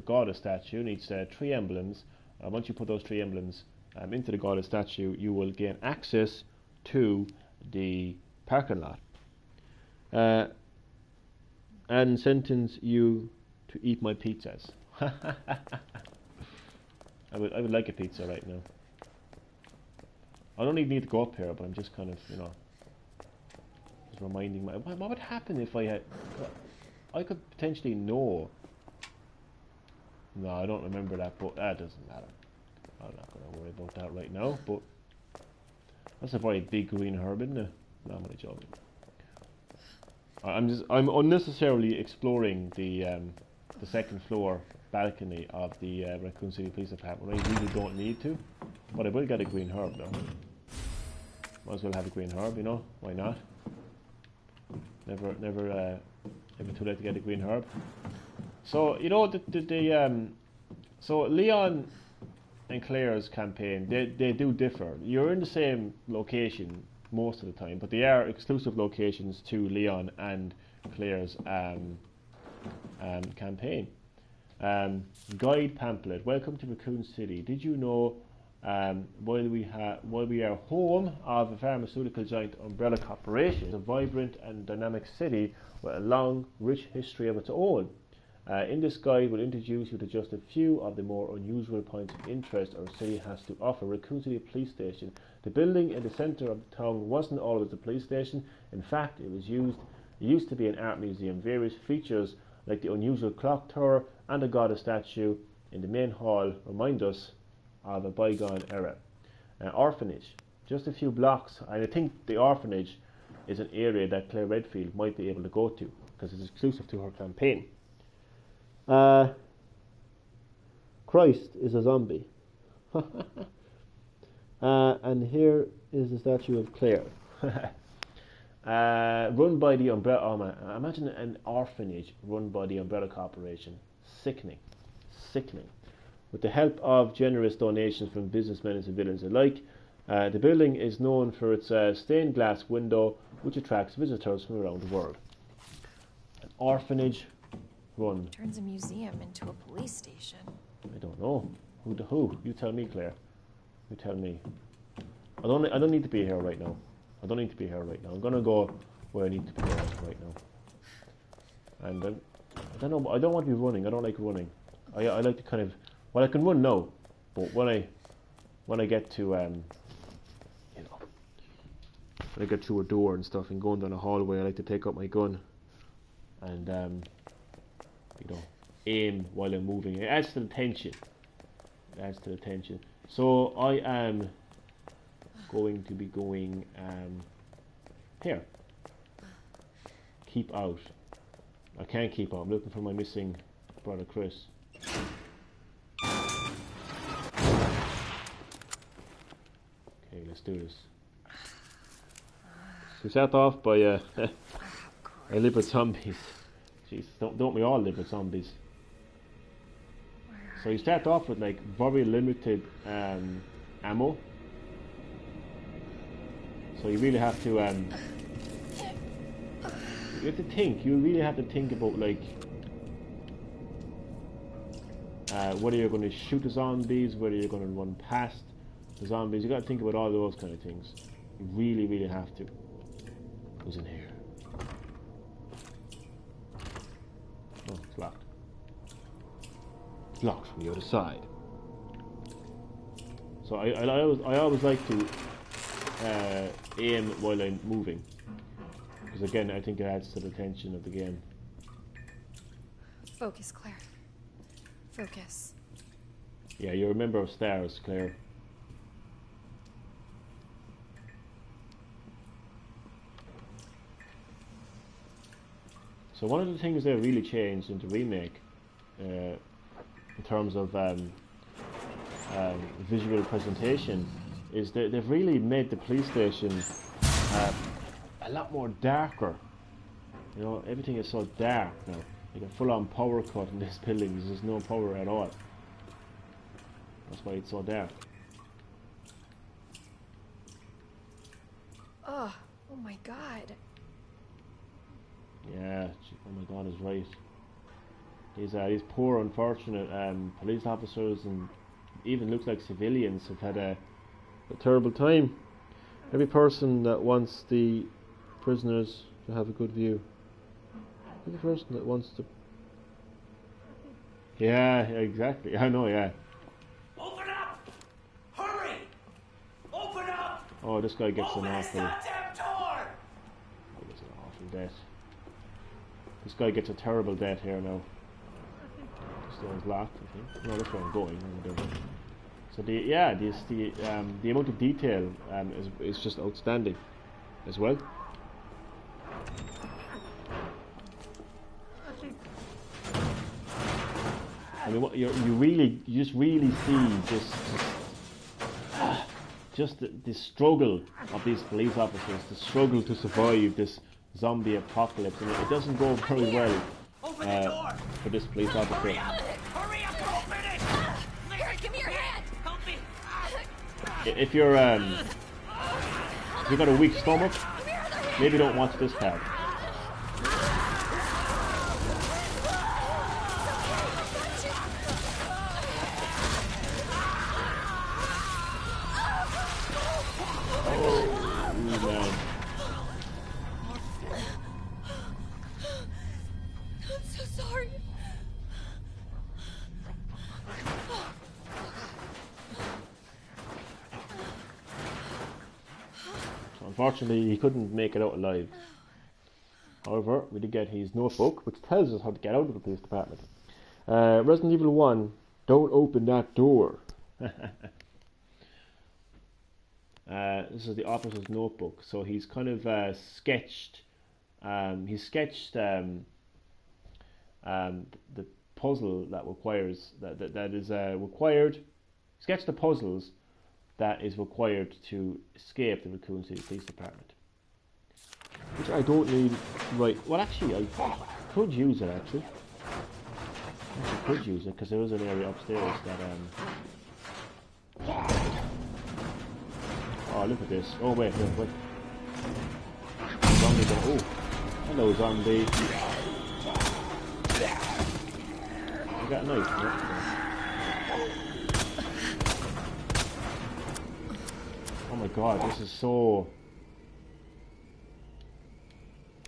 S1: goddess statue. It needs 3 emblems. Once you put those 3 emblems into the goddess statue, you will gain access to the parking lot and sentence you to eat my pizzas. I would like a pizza right now. I don't even need to go up here, but I'm just kind of, you know, just reminding my. What would happen if I had? I could potentially know. No, I don't remember that, but that doesn't matter. I'm not going to worry about that right now. But that's a very big green herb, isn't it? No, I'm only joking. I'm unnecessarily exploring the second floor balcony of the Raccoon City Police Department. I really don't need to, but I will get a green herb though. Might as well have a green herb, you know? Why not? Never too late to get a green herb. So you know so Leon and Claire's campaign, they do differ. You're in the same location most of the time, but they are exclusive locations to Leon and Claire's campaign. Guide pamphlet. Welcome to Raccoon City. Did you know while we are home of a pharmaceutical giant Umbrella Corporation, it's a vibrant and dynamic city with a long, rich history of its own. In this guide, we'll introduce you to just a few of the more unusual points of interest our city has to offer. Raccoon City Police Station. The building in the centre of the town wasn't always a police station. In fact, it was used It used to be an art museum. Various features like the unusual clock tower and the goddess statue in the main hall remind us of a bygone era. An orphanage, just a few blocks, and I think the orphanage is an area that Claire Redfield might be able to go to because it's exclusive to her campaign. Christ is a zombie. And here is the statue of Claire. Run by the Umbrella. Oh man, imagine an orphanage run by the Umbrella Corporation. Sickening. Sickening. With the help of generous donations from businessmen and civilians alike, the building is known for its stained glass window, which attracts visitors from around the world. An orphanage run.
S5: Turns a museum into a police station.
S1: I don't know. Who? You tell me, Claire. You tell me. I don't need to be here right now. I don't need to be here right now. I'm gonna go where I need to be right now. And I don't know. I don't want to be running. I don't like running. I like to kind of. Well, I can run now, but when I get to when I get through a door and stuff and going down a hallway, I like to take up my gun and aim while I'm moving. It adds to the tension. It adds to the tension. So I am going to be going here. Keep out. I can't keep out. I'm looking for my missing brother Chris. Okay, let's do this. So we start off by I live with zombies. Jeez, don't we all live with zombies? So you start off with like very limited ammo. So you really have to you have to think. You really have to think about like whether you're going to shoot the zombies, whether you're going to run past the zombies. You got to think about all those kind of things. You really, really have to. Who's in here? Oh, it's locked. It's locked from the other side. So I always like to aim while I'm moving, because again I think it adds to the tension of the game.
S5: Focus, Claire. Focus.
S1: Yeah, you're a member of STARS, Claire. So one of the things they really changed in the remake, in terms of visual presentation, is that they've really made the police station a lot more darker. You know, everything is so dark now. Like a full-on power cut in this building. There's just no power at all. That's why it's so dark.
S5: Oh my God.
S1: Yeah, oh my God, is right. These poor, unfortunate police officers and even looks like civilians have had a terrible time. Every person that wants the prisoners to have a good view. Every person that wants to. Yeah, exactly. I know, yeah.
S4: Open up! Hurry! Open up!
S1: Oh, this guy gets
S4: Open
S1: an
S4: this
S1: awful.
S4: goddamn door!
S1: He gets an awful death. This guy gets a terrible death here now. This door's locked, I think. No, that's where I'm going. So the amount of detail is just outstanding as well. I mean, what you just really see just the struggle of these police officers, the struggle to survive this zombie apocalypse, and it doesn't go very well for this police officer.
S4: Hurry up! Hurry up! Open it!
S5: Claire, give me your hand.
S4: Help me!
S1: If you're you've got a weak stomach, maybe don't watch this part. Oh man.
S5: I'm so sorry.
S1: So unfortunately, he couldn't make it out alive. However, we did get his notebook, which tells us how to get out of the police department. Resident Evil 1, don't open that door. This is the officer's notebook. So he's kind of sketched. He's sketched the puzzle that requires that is required. Sketch the puzzles that is required to escape the Raccoon City Police Department. Which I don't need. Right. Well, actually, I could use it. Actually, could use it because there is an area upstairs that. Oh, look at this. Oh wait. Zombie. Oh, hello, zombie. You got a knife. Yeah. Oh my god, this is so...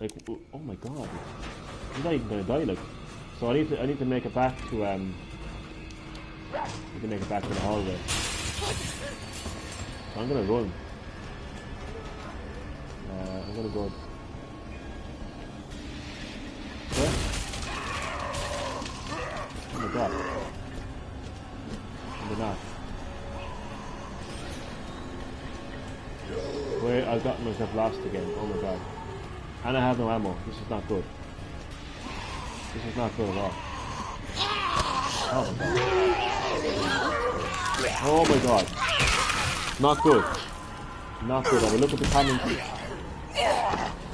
S1: Like, oh my god. I'm not even gonna die, like. So I need to make it back to, I need to make it back to the hallway. So I'm gonna run. I'm gonna go... Where? Oh my god. I'm not. Wait, I've gotten myself lost again. Oh my god. And I have no ammo. This is not good. This is not good at all. Oh my god. Oh my god. Not good. Not good. I will look at the comments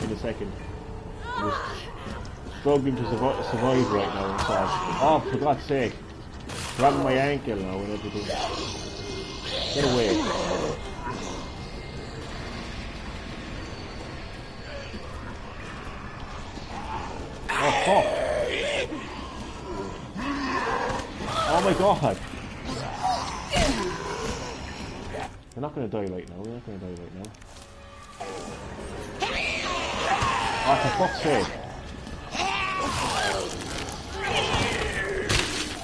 S1: in a second. I'm just struggling to survive right now inside. Oh, for God's sake. Grabbing my ankle now and everything. Get away. Oh, fuck. Oh my god. We're not going to die right now. We're not going to die right now. Oh, for fuck's sake.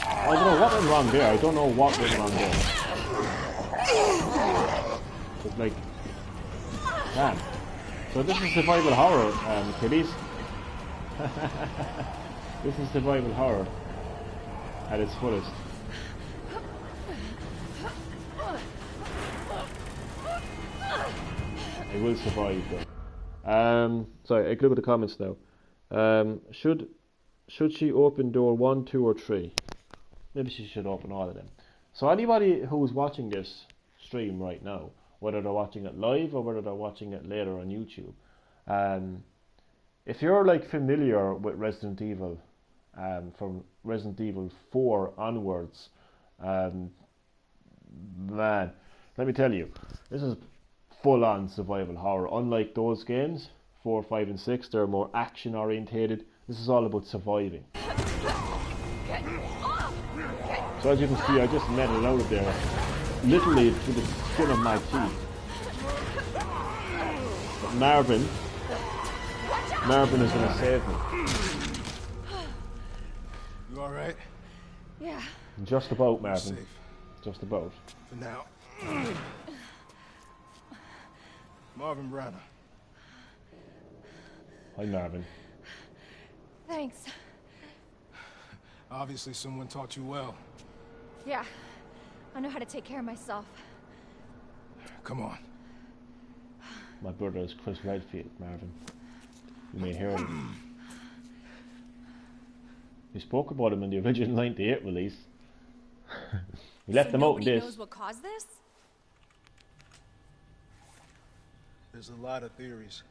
S1: I don't know what went wrong there. I don't know what went wrong there. It's like... Damn. So this is survival horror, kiddies. This is survival horror at its fullest. I will survive though. Sorry, I can look at the comments now. Should she open door 1, 2 or 3? Maybe she should open all of them. So anybody who's watching this stream right now, whether they're watching it live or whether they're watching it later on YouTube, if you're like familiar with Resident Evil, from Resident Evil 4 onwards, man, let me tell you, this is full-on survival horror. Unlike those games, 4, 5 and 6, they're more action orientated. This is all about surviving. So as you can see, I just met it out of there, literally to the skin of my teeth. But Marvin is going to save me.
S7: You alright?
S5: Yeah.
S1: Just about, Marvin.
S7: Safe.
S1: Just about.
S7: For now. Marvin Branner.
S1: Hi, Marvin.
S5: Thanks.
S7: Obviously someone taught you well.
S5: Yeah. I know how to take care of myself.
S7: Come on.
S1: My brother is Chris Redfield, Marvin. You may hear him. We spoke about him in the original 98 release. We left him out in this.
S5: Nobody knows what caused this?
S7: There's a lot of theories.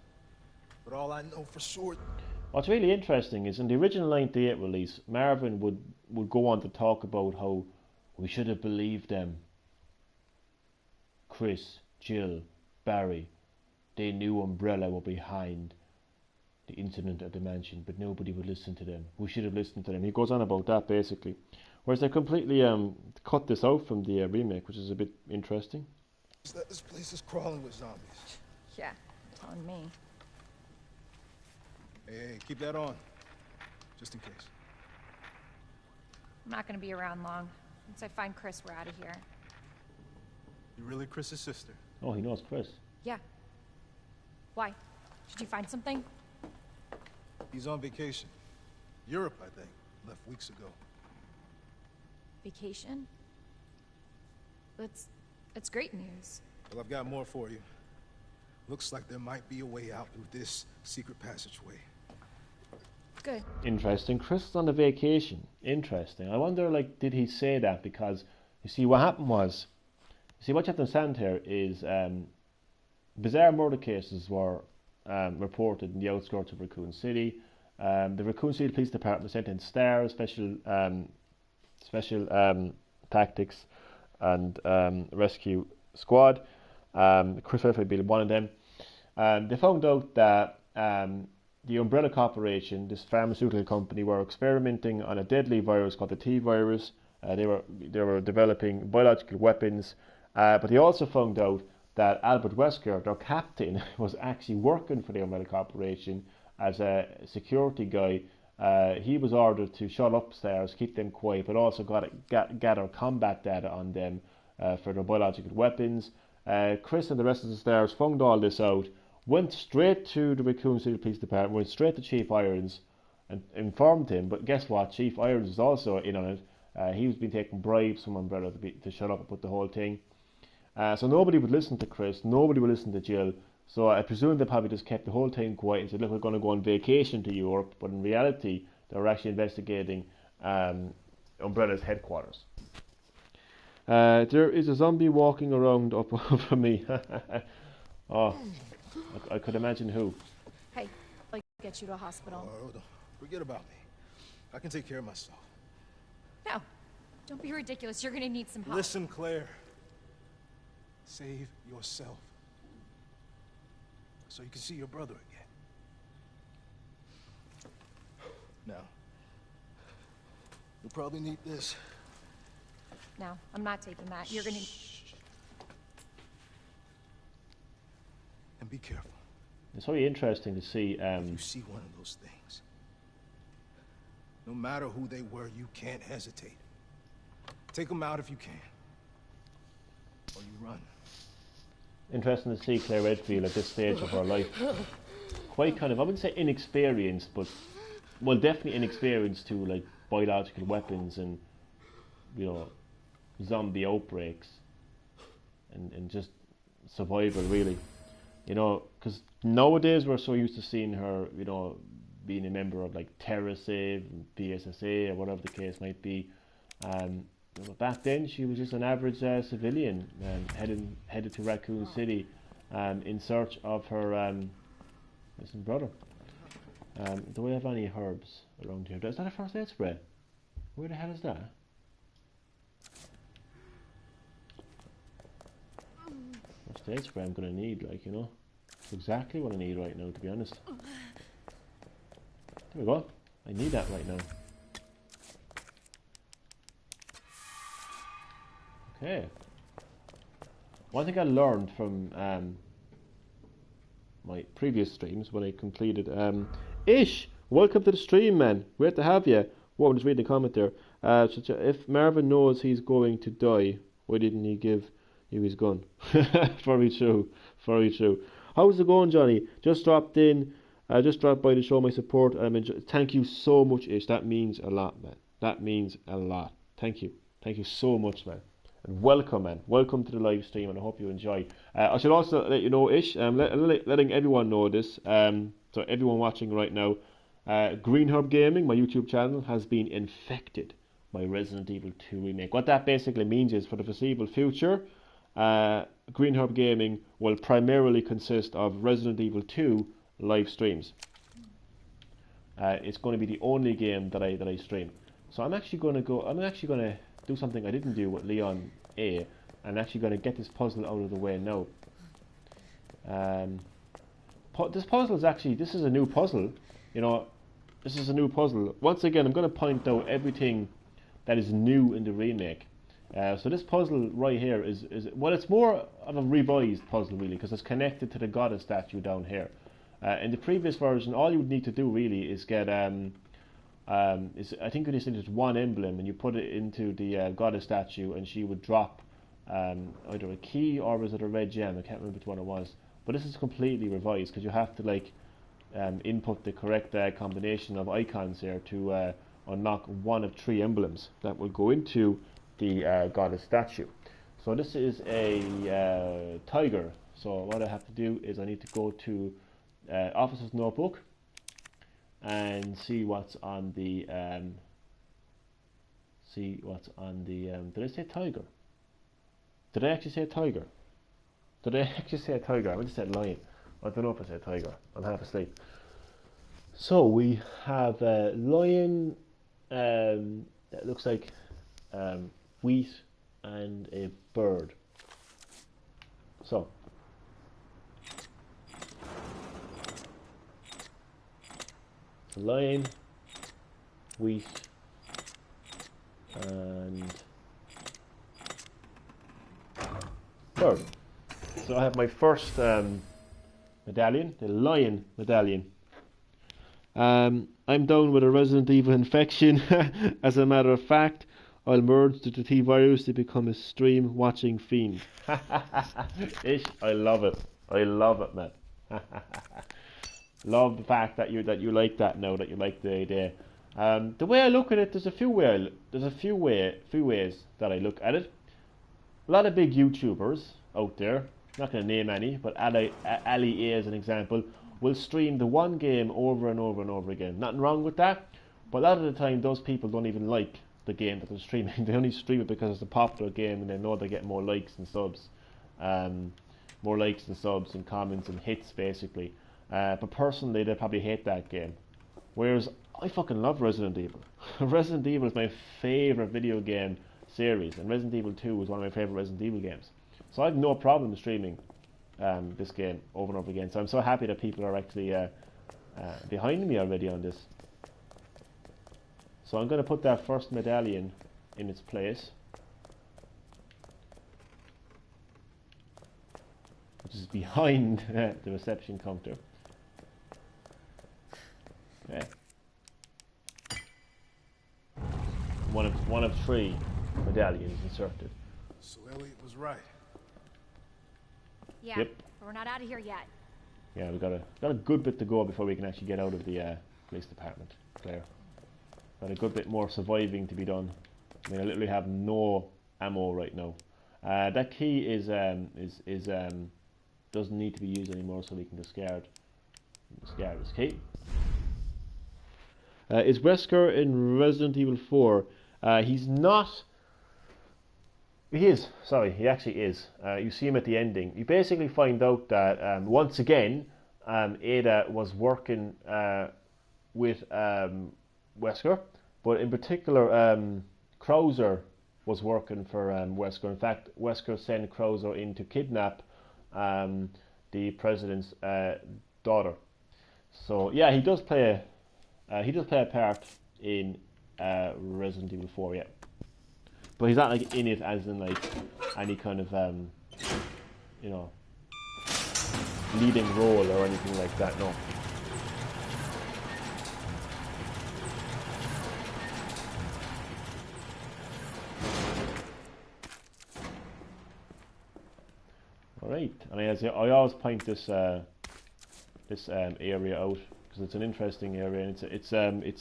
S7: But all I know for sure...
S1: What's really interesting is in the original 98 release, Marvin would go on to talk about how we should have believed them. Chris, Jill, Barry, they knew Umbrella were behind the incident at the mansion, but nobody would listen to them. We should have listened to them. He goes on about that basically. Whereas they completely cut this out from the remake, which is a bit interesting.
S7: This place is crawling with zombies.
S5: Yeah, on me.
S7: Hey, keep that on. Just in case.
S5: I'm not gonna be around long. Once I find Chris, we're out of here.
S7: You really Chris's sister?
S1: Oh, he knows Chris.
S5: Yeah. Why? Did you find something?
S7: He's on vacation. Europe, I think. Left weeks ago.
S5: Vacation? That's great news.
S7: Well, I've got more for you. Looks like there might be a way out through this secret passageway.
S5: Good.
S1: Interesting. Chris is on a vacation. Interesting. I wonder, like, did he say that? Because, you see, what happened was, you see, what you have to understand here is bizarre murder cases were reported in the outskirts of Raccoon City. The Raccoon City Police Department sent in STAR, special tactics and rescue squad. Chris Redfield being one of them. They found out that the Umbrella Corporation, this pharmaceutical company, were experimenting on a deadly virus called the T virus. They were developing biological weapons, but they also found out that Albert Wesker, their captain, was actually working for the Umbrella Corporation as a security guy. He was ordered to shut up STARS, keep them quiet, but also gather combat data on them for their biological weapons. Chris and the rest of the STARS found all this out, went straight to the Raccoon City Police Department, went straight to Chief Irons and informed him. But guess what? Chief Irons is also in on it. He was being taking bribes from Umbrella to shut up about the whole thing. So nobody would listen to Chris, nobody would listen to Jill. So I presume they probably just kept the whole thing quiet and said, look, we're going to go on vacation to Europe. But in reality, they were actually investigating Umbrella's headquarters. There is a zombie walking around up over me. Oh, I could imagine who.
S5: Hey, I'll get you to a hospital.
S7: Oh, forget about me. I can take care of myself.
S5: No, don't be ridiculous. You're gonna need some help.
S7: Listen, Claire. Save yourself. So you can see your brother again. Now, you'll probably need this.
S5: No, I'm not taking that. You're gonna...
S7: And be careful.
S1: It's very interesting to see...
S7: If you see one of those things, no matter who they were, you can't hesitate. Take them out if you can. Or you run.
S1: Interesting to see Claire Redfield at this stage of her life. Quite kind of, I wouldn't say inexperienced, but, well, definitely inexperienced to, like, biological weapons and, you know, zombie outbreaks and just survival, really. You know, because nowadays we're so used to seeing her, you know, being a member of, like, TerraSave, BSSA, or whatever the case might be. Back then, she was just an average civilian headed to Raccoon City in search of her missing brother. Do we have any herbs around here? Is that a first aid spray? Where the hell is that? First aid spray I'm going to need, like, you know. It's exactly what I need right now, to be honest. There we go. I need that right now. Okay. One thing I learned from my previous streams when I completed Ish, welcome to the stream, man. Great to have you. Whoa, I'm just reading the comment there. If Marvin knows he's going to die, why didn't he give you his gun? Very true. Very true. How's it going, Johnny? Just dropped in. Just dropped by to show my support. Thank you so much, Ish. That means a lot, man. That means a lot. Thank you. Thank you so much, man. And welcome, man. Welcome to the live stream, and I hope you enjoy. I should also let you know, Ish, letting everyone know this, so everyone watching right now, Green Herb Gaming, my YouTube channel, has been infected by Resident Evil 2 Remake. What that basically means is, for the foreseeable future, Green Herb Gaming will primarily consist of Resident Evil 2 live streams. It's going to be the only game that I stream. So I'm actually going to do something I didn't do with Leon A, and actually going to get this puzzle out of the way now. This puzzle is actually, this is a new puzzle, you know, this is a new puzzle. Once again, I'm going to point out everything that is new in the remake. So this puzzle right here is well, it's more of a revised puzzle, really, because it's connected to the goddess statue down here. In the previous version, all you would need to do really is get I think you just need one emblem, and you put it into the goddess statue, and she would drop either a key or was it a red gem? I can't remember which one it was. But this is completely revised, because you have to, like, input the correct combination of icons here to unlock one of 3 emblems that will go into the goddess statue. So this is a tiger. So what I have to do is I need to go to Officer's Notebook and see what's on the did I say tiger? Did I actually say tiger? Did I actually say tiger? I meant to say lion. I don't know if I said tiger. I'm half asleep. So we have a lion that looks like wheat and a bird. So lion, wheat, and bird. So I have my first medallion, the lion medallion. I'm down with a Resident Evil infection. As a matter of fact, I'll merge the T virus to become a stream watching fiend. Ish, I love it. I love it, man. Love the fact that you like that now, that you like the idea. The way I look at it, there's a few ways that I look at it. A lot of big YouTubers out there, not going to name any, but Ali A as an example, will stream the one game over and over and over again. Nothing wrong with that, but a lot of the time those people don't even like the game that they're streaming. They only stream it because it's a popular game and they know they get more likes and subs. More likes and subs and comments and hits basically. But personally they probably hate that game. Whereas I fucking love Resident Evil. Resident Evil is my favourite video game series, and Resident Evil 2 is one of my favourite Resident Evil games. So I have no problem streaming this game over and over again. So I'm so happy that people are actually behind me already on this. So I'm going to put that first medallion in its place, which is behind the reception counter. Okay. One of 3 medallions inserted.
S7: So Elliot was right.
S5: Yeah,
S1: Yep.
S5: but we're not out of here yet.
S1: Yeah, we've got a good bit to go before we can actually get out of the police department, Claire. Got a good bit more surviving to be done. I mean, I literally have no ammo right now. That key is doesn't need to be used anymore, so we can discard this key. Is Wesker in Resident Evil 4? He's not. He is. Sorry, he actually is. You see him at the ending. You basically find out that once again, Ada was working with Wesker, but in particular, Krauser was working for Wesker. In fact, Wesker sent Krauser in to kidnap the president's daughter. So yeah, he does play a part in Resident Evil 4, yeah. But he's not like in it as in like any kind of you know, leading role or anything like that. No. All right, and I always point this area out because it's an interesting area, and it's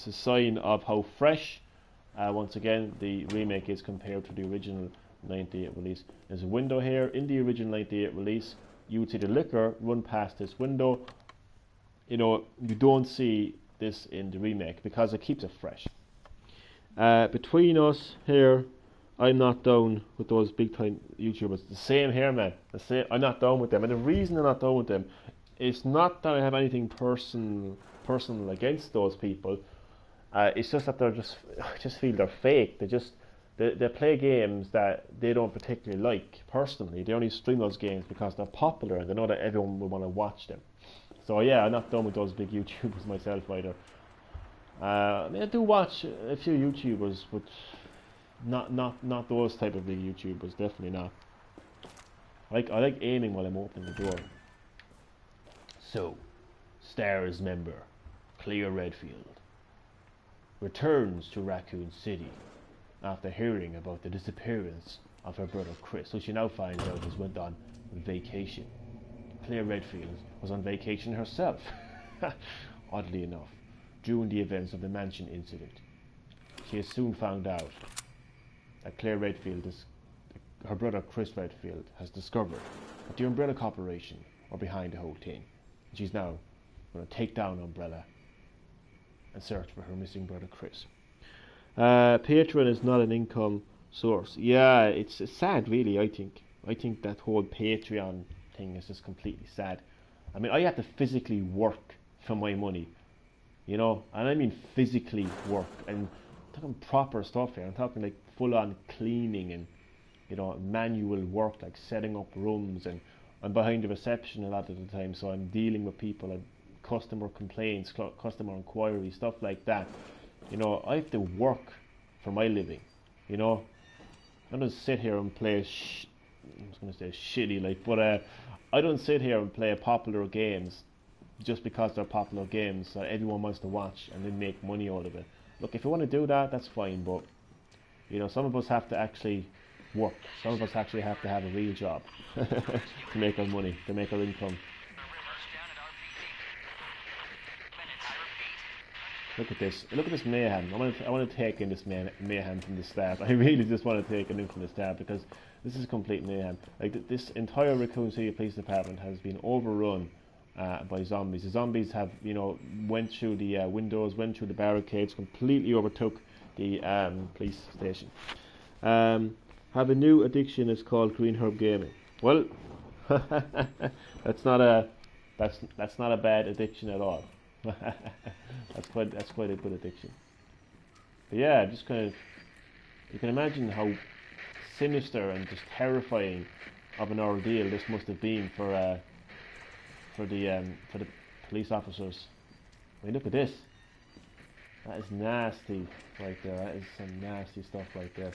S1: a sign of how fresh. Once again, the remake is compared to the original 98 release. There's a window here. In the original 98 release, you would see the liquor run past this window. You know, you don't see this in the remake because it keeps it fresh. Between us here, I'm not down with those big time YouTubers. The same here, man. I'm not down with them. And the reason I'm not down with them is not that I have anything personal against those people. It's just that I just feel they're fake. They play games that they don't particularly like personally. They only stream those games because they're popular and they know that everyone will want to watch them. So yeah, I'm not done with those big YouTubers myself either. I mean, I do watch a few YouTubers, but not those type of big YouTubers. Definitely not. I like aiming while I'm opening the door. So, STARS member Claire Redfield returns to Raccoon City after hearing about the disappearance of her brother Chris, who she now finds out has went on vacation. Claire Redfield was on vacation herself. Oddly enough, during the events of the mansion incident, she has soon found out that Claire Redfield, her brother Chris Redfield, has discovered that the Umbrella Corporation are behind the whole thing. And she's now going to take down Umbrella and search for her missing brother Chris. Patreon is not an income source. Yeah, it's sad, really. I think that whole Patreon thing is just completely sad. I mean, I have to physically work for my money, you know, and I mean physically work. And I'm talking proper stuff here. I'm talking like full-on cleaning and, you know, manual work, like setting up rooms. And I'm behind the reception a lot of the time, so I'm dealing with people and customer complaints, customer inquiries, stuff like that. You know, I have to work for my living. You know, I don't sit here and play. I was going to say shitty, like, but I don't sit here and play popular games just because they're popular games that everyone wants to watch and then make money out of it. Look, if you want to do that, that's fine, but, you know, some of us have to actually work. Some of us actually have to have a real job to make our money, to make our income. Look at this. Look at this mayhem. I want to take in this mayhem from the start. I really just want to take it in from the start because this is complete mayhem. Like this entire Raccoon City Police Department has been overrun by zombies. The zombies have, you know, went through the windows, went through the barricades, completely overtook the police station. Have a new addiction. It's called Green Herb Gaming. Well, that's not a bad addiction at all. that's quite a good addiction. But yeah, just kind of, you can imagine how sinister and just terrifying of an ordeal this must have been for the police officers. I mean, look at this. That is nasty right there. That is some nasty stuff right there.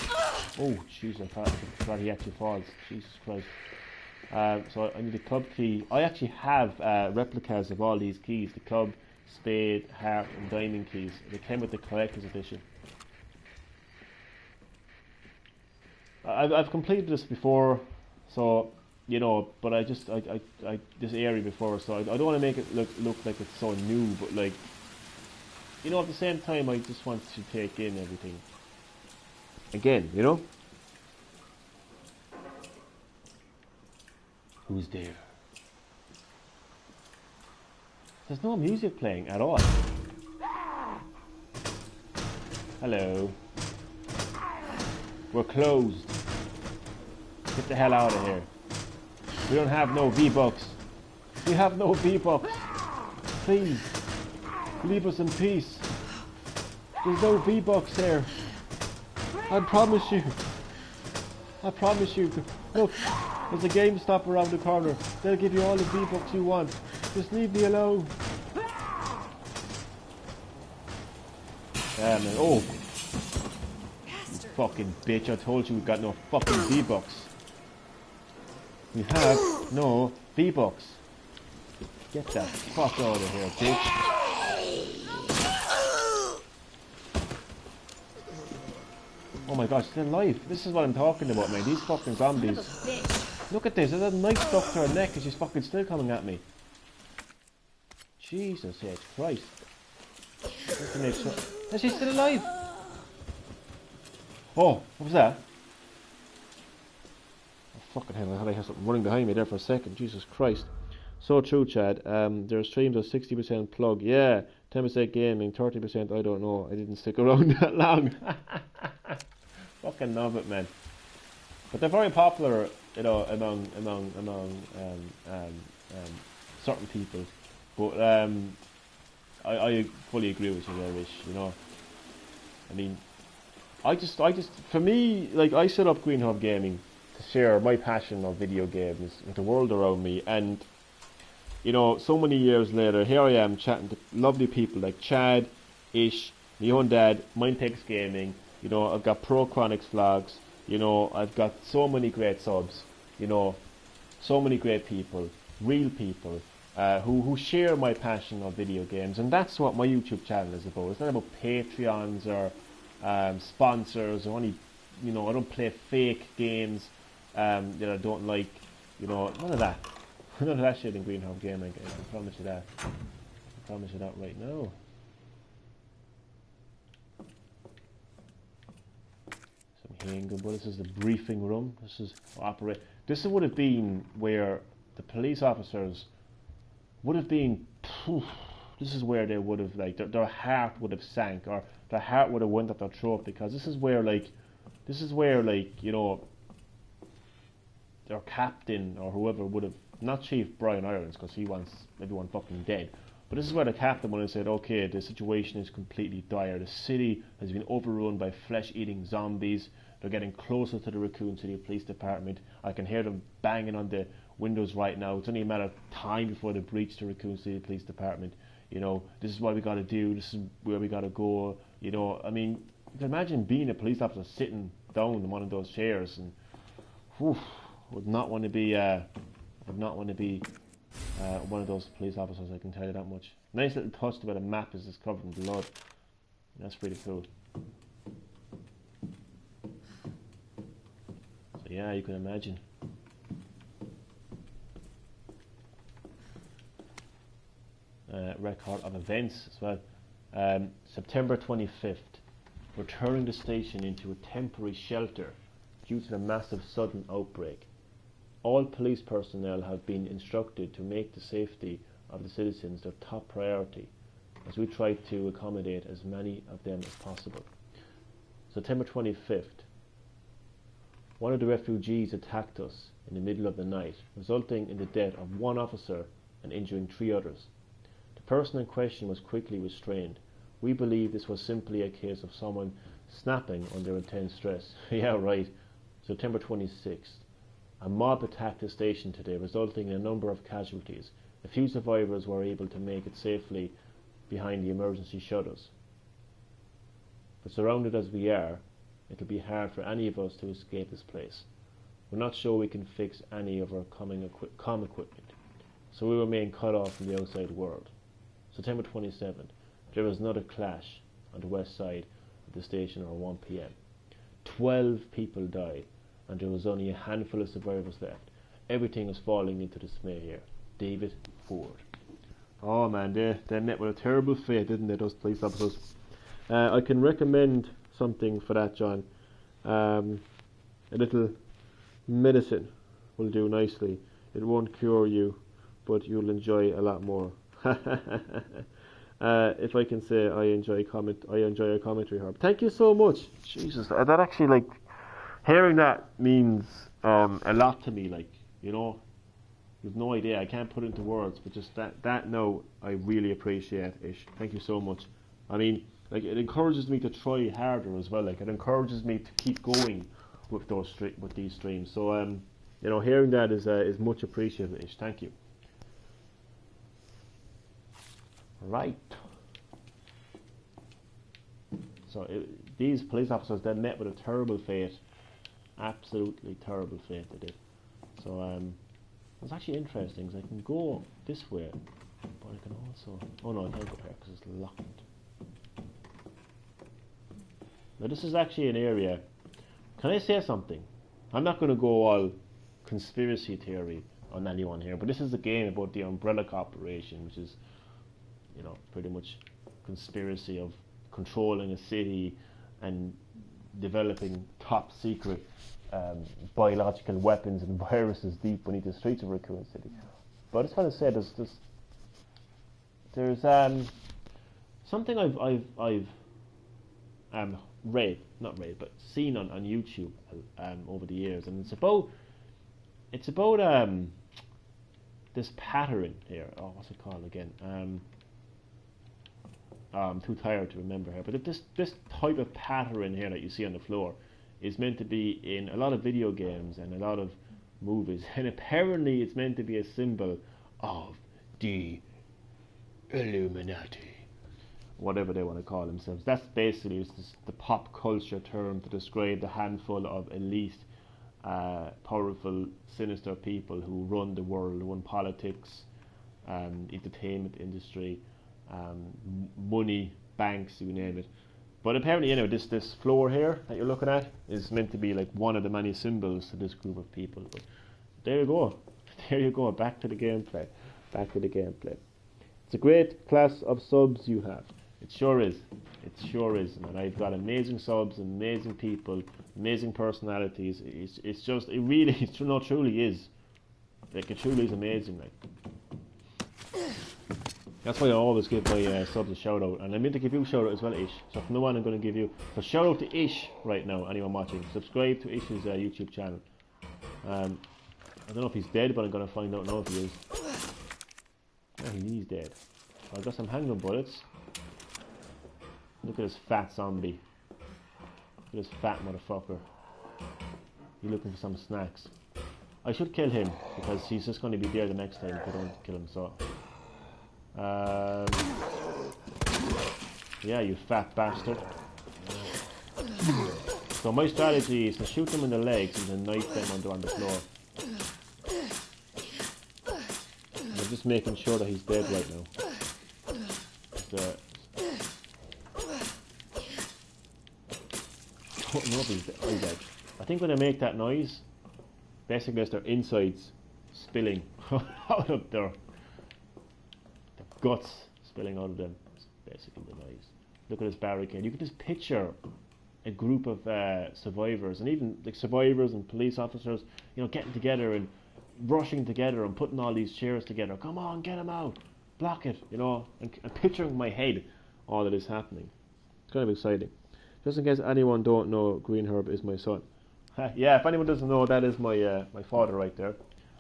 S1: Oh, jeez, I thought he actually falls. Jesus Christ. So I need a club key. I actually have replicas of all these keys. The club, spade, heart and diamond keys. They came with the collector's edition. I've completed this before, so, you know, but I this area before, so I don't want to make it look like it's so new, but like, you know, at the same time I just want to take in everything again, you know. Who's there? There's no music playing at all. Hello. We're closed. Get the hell out of here. We don't have no V-Bucks. We have no V-Bucks. Please, leave us in peace. There's no V-Bucks here. I promise you. I promise you. Look, there's a GameStop around the corner. They'll give you all the V-Bucks you want. Just leave me alone. Yeah, man. Oh. You fucking bitch. I told you we got no fucking V-Bucks. We have no V-Bucks. Get that fuck out of here, bitch. Oh my gosh, they're alive. This is what I'm talking about, man. These fucking zombies. Look at this. There's a knife stuck to her neck and she's fucking still coming at me. Jesus H. Christ. Just to make sure. Is she still alive? Oh, what was that? Oh, fucking hell, I thought I had something running behind me there for a second. Jesus Christ. So true, Chad. Their streams are 60% plug. Yeah, 10% gaming, 30% I don't know. I didn't stick around that long. Fucking love it, man. But they're very popular, you know, among certain people. But I fully agree with you there, Rich. You know, I mean, I just for me, like, I set up Green Hub Gaming to share my passion of video games with the world around me, and you know, so many years later, here I am chatting to lovely people like Chad, Ish, my own dad, Mindtex Gaming. You know, I've got ProChronicsVlogz. You know, I've got so many great subs. You know, so many great people, real people. Who share my passion of video games, and that's what my YouTube channel is about. It's not about Patreons or sponsors or any, you know, I don't play fake games that I don't like, you know, none of that. None of that shit in Green Hub Gaming, I promise you that. promise you that right now. Some handgun bullets. This is the briefing room. This is This would have been where the police officers would have been. This is where they would have, like, their heart would have sank, or their heart would have went up their throat, because this is where you know, their captain or whoever would have, not Chief Brian Irons, because he wants everyone fucking dead, but this is where the captain would have said, okay, the situation is completely dire. The city has been overrun by flesh-eating zombies. They're getting closer to the Raccoon City Police Department. I can hear them banging on the windows right now. It's only a matter of time before they breach the Raccoon City Police Department. You know, this is what we got to do. This is where we got to go. You know, I mean, you can imagine being a police officer sitting down in one of those chairs, and would not want to be one of those police officers. I can tell you that much. Nice little touch about a map is just covered in blood. That's pretty cool. So yeah, you can imagine. Record of events as well. September 25th, we're turning the station into a temporary shelter due to the massive sudden outbreak. All police personnel have been instructed to make the safety of the citizens their top priority, as we try to accommodate as many of them as possible. September 25th, one of the refugees attacked us in the middle of the night, resulting in the death of one officer and injuring 3 others. The person in question was quickly restrained. We believe this was simply a case of someone snapping under intense stress. Yeah, right. September 26th. A mob attacked the station today, resulting in a number of casualties. A few survivors were able to make it safely behind the emergency shutters. But surrounded as we are, it'll be hard for any of us to escape this place. We're not sure we can fix any of our comm equipment, so we remain cut off from the outside world. September 27th, there was another clash on the west side of the station around 1 p.m. 12 people died, and there was only a handful of survivors left. Everything is falling into dismay here. David Ford. Oh man, they met with a terrible fate, didn't they, those police officers? I can recommend something for that, John. A little medicine will do nicely. It won't cure you, but you'll enjoy a lot more. If I can say, I enjoy your commentary, Herb. Thank you so much. Jesus, that actually, like, hearing that means a lot to me. Like, you know, you've no idea. I can't put it into words, but just that note, I really appreciate it. Thank you so much. I mean, like, it encourages me to try harder as well. Like, it encourages me to keep going with these streams. So, you know, hearing that is much appreciated. Thank you. Right. So these police officers then met with a terrible fate. Absolutely terrible fate they did. So it's actually interesting because I can go this way, but I can also... Oh no, I can't go here because it's locked. Now this is actually an area... Can I say something? I'm not going to go all conspiracy theory on anyone here, but this is a game about the Umbrella Corporation, which is, you know, pretty much conspiracy of controlling a city and developing top secret biological weapons and viruses deep beneath the streets of Raccoon City. But I just want to say there's something I've but seen on YouTube over the years, and it's about this pattern here. Oh, what's it called again? I'm too tired to remember here, but this type of pattern here that you see on the floor is meant to be in a lot of video games and a lot of movies, and apparently it's meant to be a symbol of the Illuminati, whatever they want to call themselves. That's basically the pop culture term to describe the handful of elite, powerful, sinister people who run the world, who run politics, entertainment industry, money, banks, you name it. But apparently, you know, this floor here that you're looking at is meant to be like one of the many symbols to this group of people. But there you go. There you go. Back to the gameplay. It's a great class of subs you have. It sure is. It sure is, man. I've got amazing subs, amazing people, amazing personalities. It's just, it really, truly is. Like, it truly is amazing, like. That's why I always give my subs a shout out. And I meant to give you a shout out as well, Ish. So from now on I'm going to give you a shout out to Ish right now, anyone watching. Subscribe to Ish's YouTube channel. I don't know if he's dead, but I'm going to find out now if he is. Oh, he's dead. I've got some handgun bullets. Look at this fat zombie. Look at this fat motherfucker. He's looking for some snacks. I should kill him, because he's just going to be there the next time if I don't kill him, so... yeah, you fat bastard. So my strategy is to shoot them in the legs and then knife them when they're on the floor. I'm just making sure that he's dead right now. Don't know if he's dead. I think when they make that noise, basically it's their insides spilling out of their guts spilling out of them. It's basically the noise. Look at this barricade. You can just picture a group of survivors, and even like survivors and police officers, you know, getting together and rushing together and putting all these chairs together. Come on, get them out, block it, you know, and picturing in my head all that is happening. It's kind of exciting. Just in case anyone don't know, Green Herb is my son. Yeah, if anyone doesn't know, that is my my father right there.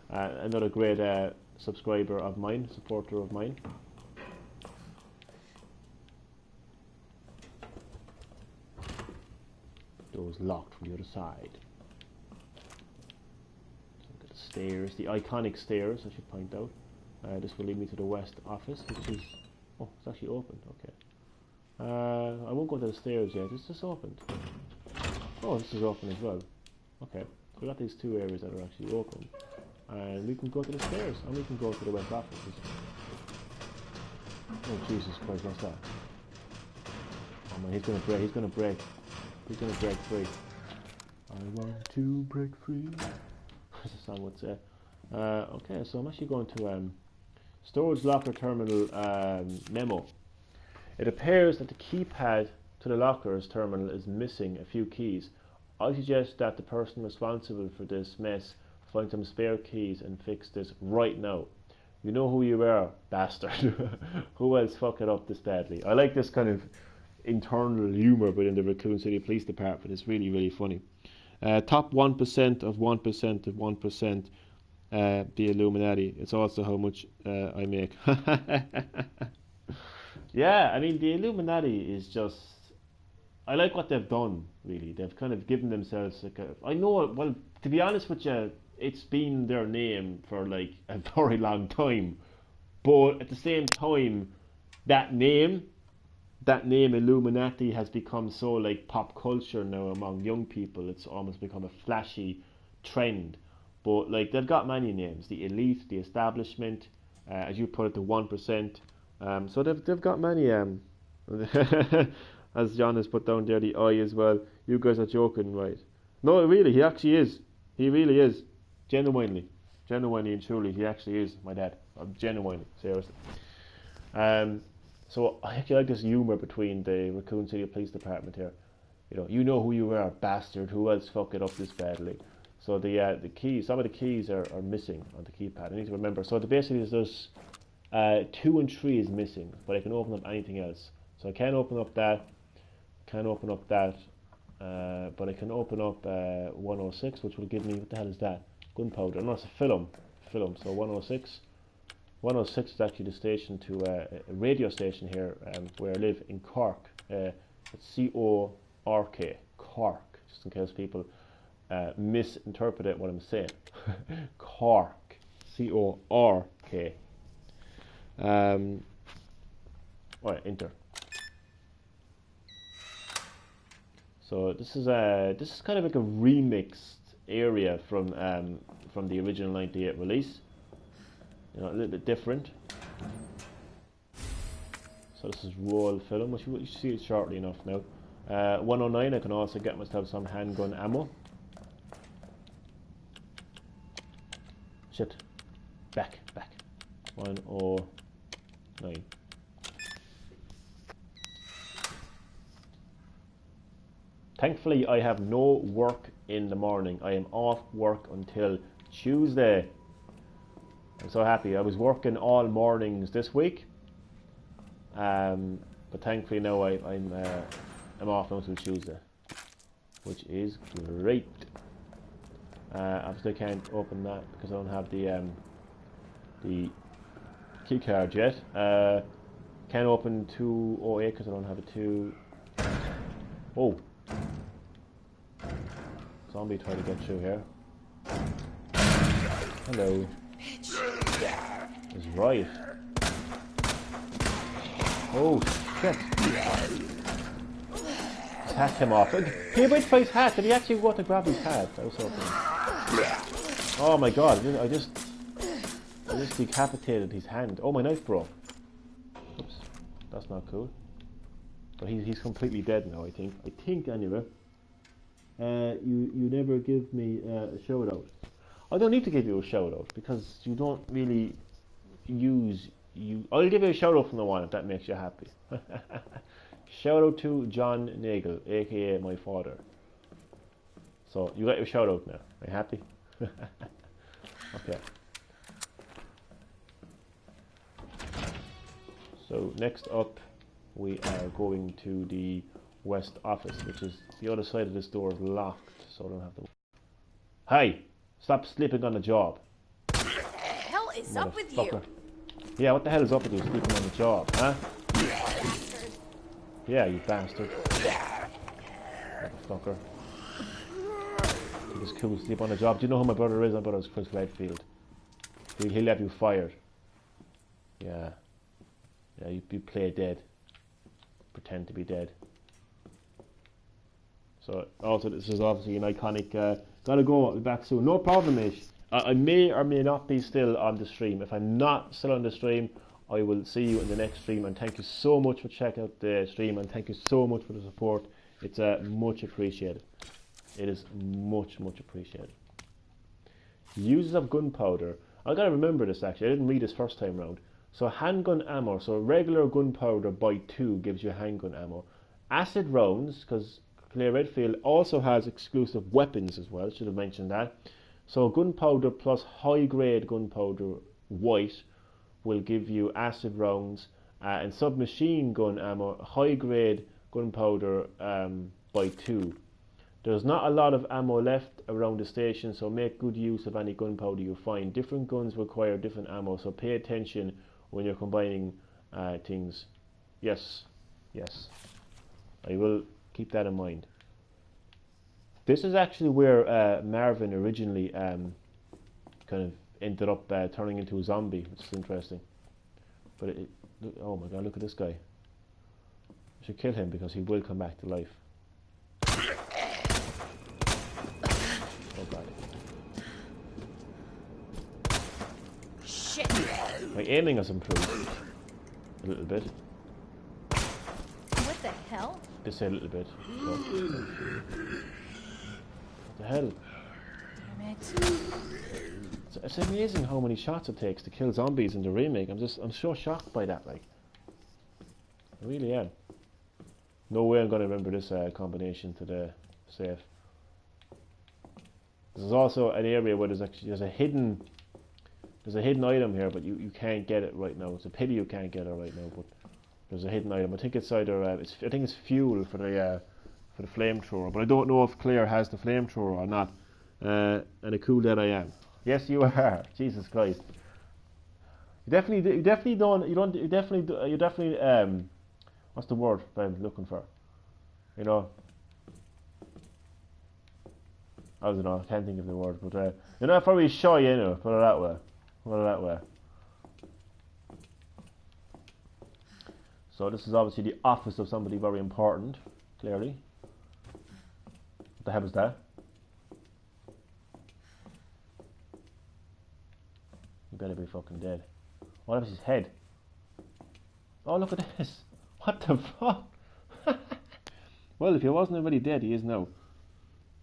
S1: Another great subscriber of mine, supporter of mine. Doors locked from the other side. Look at the stairs, the iconic stairs, I should point out. This will lead me to the west office, which is... oh, it's actually open, okay. I won't go to the stairs yet, it's just opened. Oh, this is open as well. Okay, so we got these two areas that are actually open. And we can go to the stairs, and we can go to the west office. Oh, Jesus Christ, what's that? Oh man, he's gonna break, he's gonna break. He's gonna break free. I want to break free. As the song would say. Okay, so I'm actually going to storage locker terminal memo. It appears that the keypad to the locker's terminal is missing a few keys. I suggest that the person responsible for this mess find some spare keys and fix this right now. You know who you are, bastard. Who else fuck it up this badly? I like this kind of internal humour within the Raccoon City Police Department. It's really, really funny. Top 1% of 1% of 1%, the Illuminati. It's also how much I make. Yeah, I mean, the Illuminati is just... I like what they've done, really. They've kind of given themselves like a... I know, well, to be honest with you, it's been their name for like a very long time. But at the same time, that name Illuminati has become so like pop culture now among young people. It's almost become a flashy trend. But like, they've got many names: the elite, the establishment, as you put it, the 1%. So they've got many. As John has put down there, the I as well. You guys are joking, right? No, really, he actually is. He really is. Genuinely and truly, he actually is my dad. Genuinely, seriously. So I actually like this humour between the Raccoon City Police Department here. You know who you are, bastard. Who else fuck it up this badly? So the keys, some of the keys are missing on the keypad. I need to remember. So basically there's 2 and 3 is missing, but I can open up anything else. So I can't open up that. But I can open up 106, which will give me, what the hell is that? Gunpowder. No, it's a film. So 106. 106 is actually the station to a radio station here where I live in Cork. It's C-O-R-K, Cork, just in case people misinterpret what I'm saying. Cork, C-O-R-K. Alright, enter. So this is kind of like a remixed area from the original '98 release. A little bit different. So this is roll film, which you see it shortly enough now. 109. I can also get myself some handgun ammo. Shit. Back. 109. 9. Thankfully, I have no work in the morning. I am off work until Tuesday. I'm so happy. I was working all mornings this week, but thankfully now I'm off now until Tuesday, which is great. Obviously, I can't open that because I don't have the key card yet. Can't open 208 because I don't have a 2. Oh. Zombie trying to get through here. Hello. He's right. Oh shit. His hat came off. Can you wait for his hat? Did he actually want to grab his hat? I was hoping. Oh my god, I just decapitated his hand. Oh, my knife broke. Oops. That's not cool. But he's completely dead now, I think. I think anyway. You never give me a shout out. I don't need to give you a shout out because you don't really use you. I'll give you a shout out from the one if that makes you happy. Shout out to John Nagel, aka my father. So you got your shout out now. Are you happy? Okay. So next up, we are going to the west office, which is the other side of this door is locked, so I don't have to. Hey, stop sleeping on the job.
S5: What the hell is up with you?
S1: Yeah, what the hell is up with you sleeping on the job, huh?
S5: Bastard.
S1: Yeah, you bastard. Motherfucker. It was cool to sleep on the job. Do you know who my brother is? My brother is Chris Redfield. He'll have you fired. Yeah. Yeah, you play dead. Pretend to be dead. So, also, this is obviously an iconic. Gotta go, I'll be back soon. No problem, mate. I may or may not be still on the stream. If I'm not still on the stream, I will see you in the next stream. And thank you so much for checking out the stream. And thank you so much for the support. It's much appreciated. It is much, much appreciated. Uses of gunpowder. I gotta remember this actually. I didn't read this first time round. So handgun ammo. So regular gunpowder by 2 gives you handgun ammo. Acid rounds, because Claire Redfield also has exclusive weapons as well. Should have mentioned that. So gunpowder plus high grade gunpowder white will give you acid rounds, and submachine gun ammo high grade gunpowder by 2. There's not a lot of ammo left around the station, so make good use of any gunpowder you find. Different guns require different ammo, so pay attention when you're combining things. Yes, yes, I will keep that in mind. This is actually where Marvin originally kind of ended up turning into a zombie, which is interesting. But oh my god, look at this guy. I should kill him because he will come back to life. Oh god.
S5: Shit.
S1: My aiming has improved a little bit.
S5: What the hell?
S1: Just say a little bit. So. What the hell?
S5: Damn it.
S1: It's amazing how many shots it takes to kill zombies in the remake. I'm so shocked by that, like. I really am. No way I'm going to remember this combination to the safe. There's also an area where there's a hidden item here, but you can't get it right now. It's a pity you can't get it right now, but there's a hidden item. I think it's either I think it's fuel for the flamethrower, but I don't know if Claire has the flamethrower or not. And a cool that I am. Yes, you are. Jesus Christ. You definitely what's the word I'm looking for? You know, I don't know. I can't think of the word, but you're not very shy, you know. Put it that way. Put it that way. So this is obviously the office of somebody very important. Clearly. What the hell was that? You better be fucking dead. What was his head? Oh, look at this. What the fuck? Well, if he wasn't already dead, he is now.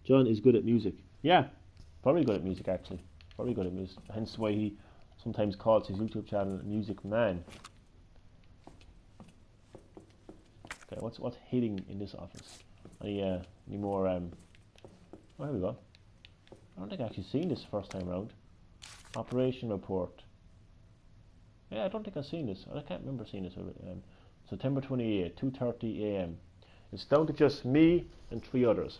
S1: John is good at music. Yeah, probably good at music, actually. Probably good at music. Hence why he sometimes calls his YouTube channel Music Man. Okay, what's hidden in this office? Any more? Oh, here we go. I don't think I've actually seen this first time around. Operation report. Yeah, I don't think I've seen this. I can't remember seeing this. September 28, 2:30 a.m. It's down to just me and 3 others.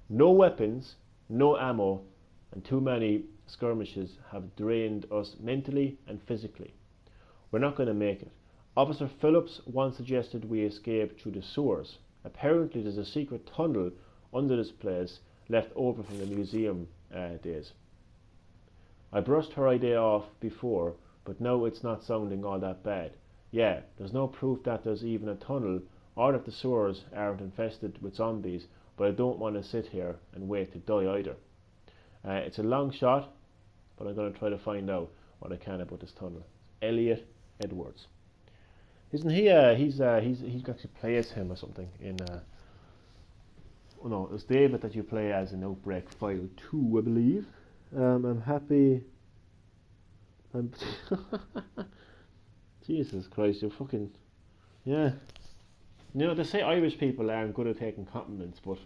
S1: No weapons, no ammo, and too many skirmishes have drained us mentally and physically. We're not going to make it. Officer Phillips once suggested we escape through the sewers. Apparently there's a secret tunnel under this place left over from the museum days. I brushed her idea off before, but now it's not sounding all that bad. Yeah, there's no proof that there's even a tunnel or that the sewers aren't infested with zombies, but I don't want to sit here and wait to die either. It's a long shot, but I'm going to try to find out what I can about this tunnel. Elliot Edwards. Isn't he? He's actually plays him or something in. Oh no, it's David that you play as in Outbreak File 2, I believe. I'm happy. Jesus Christ, you're fucking. Yeah. You know, they say Irish people aren't good at taking compliments, but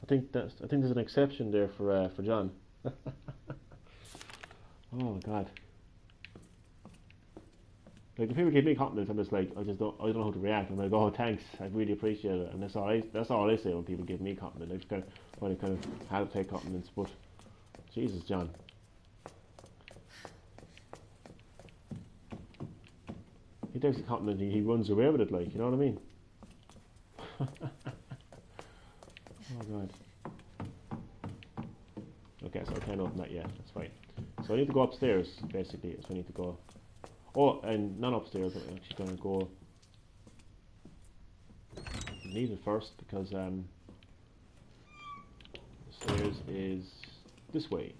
S1: I think there's an exception there for John. Oh God. Like if people give me compliments, I'm just like I don't know how to react. I'm like, oh thanks, I really appreciate it, and that's all I say when people give me compliments. I just kind of how to take compliments, but Jesus, John. He takes a compliment, he runs away with it, like, you know what I mean? Oh God. Okay, so I can't open that yet. That's fine. So I need to go upstairs, basically. So I need to go. Oh, and not upstairs. I'm actually going to go. I need it first because the stairs is this way.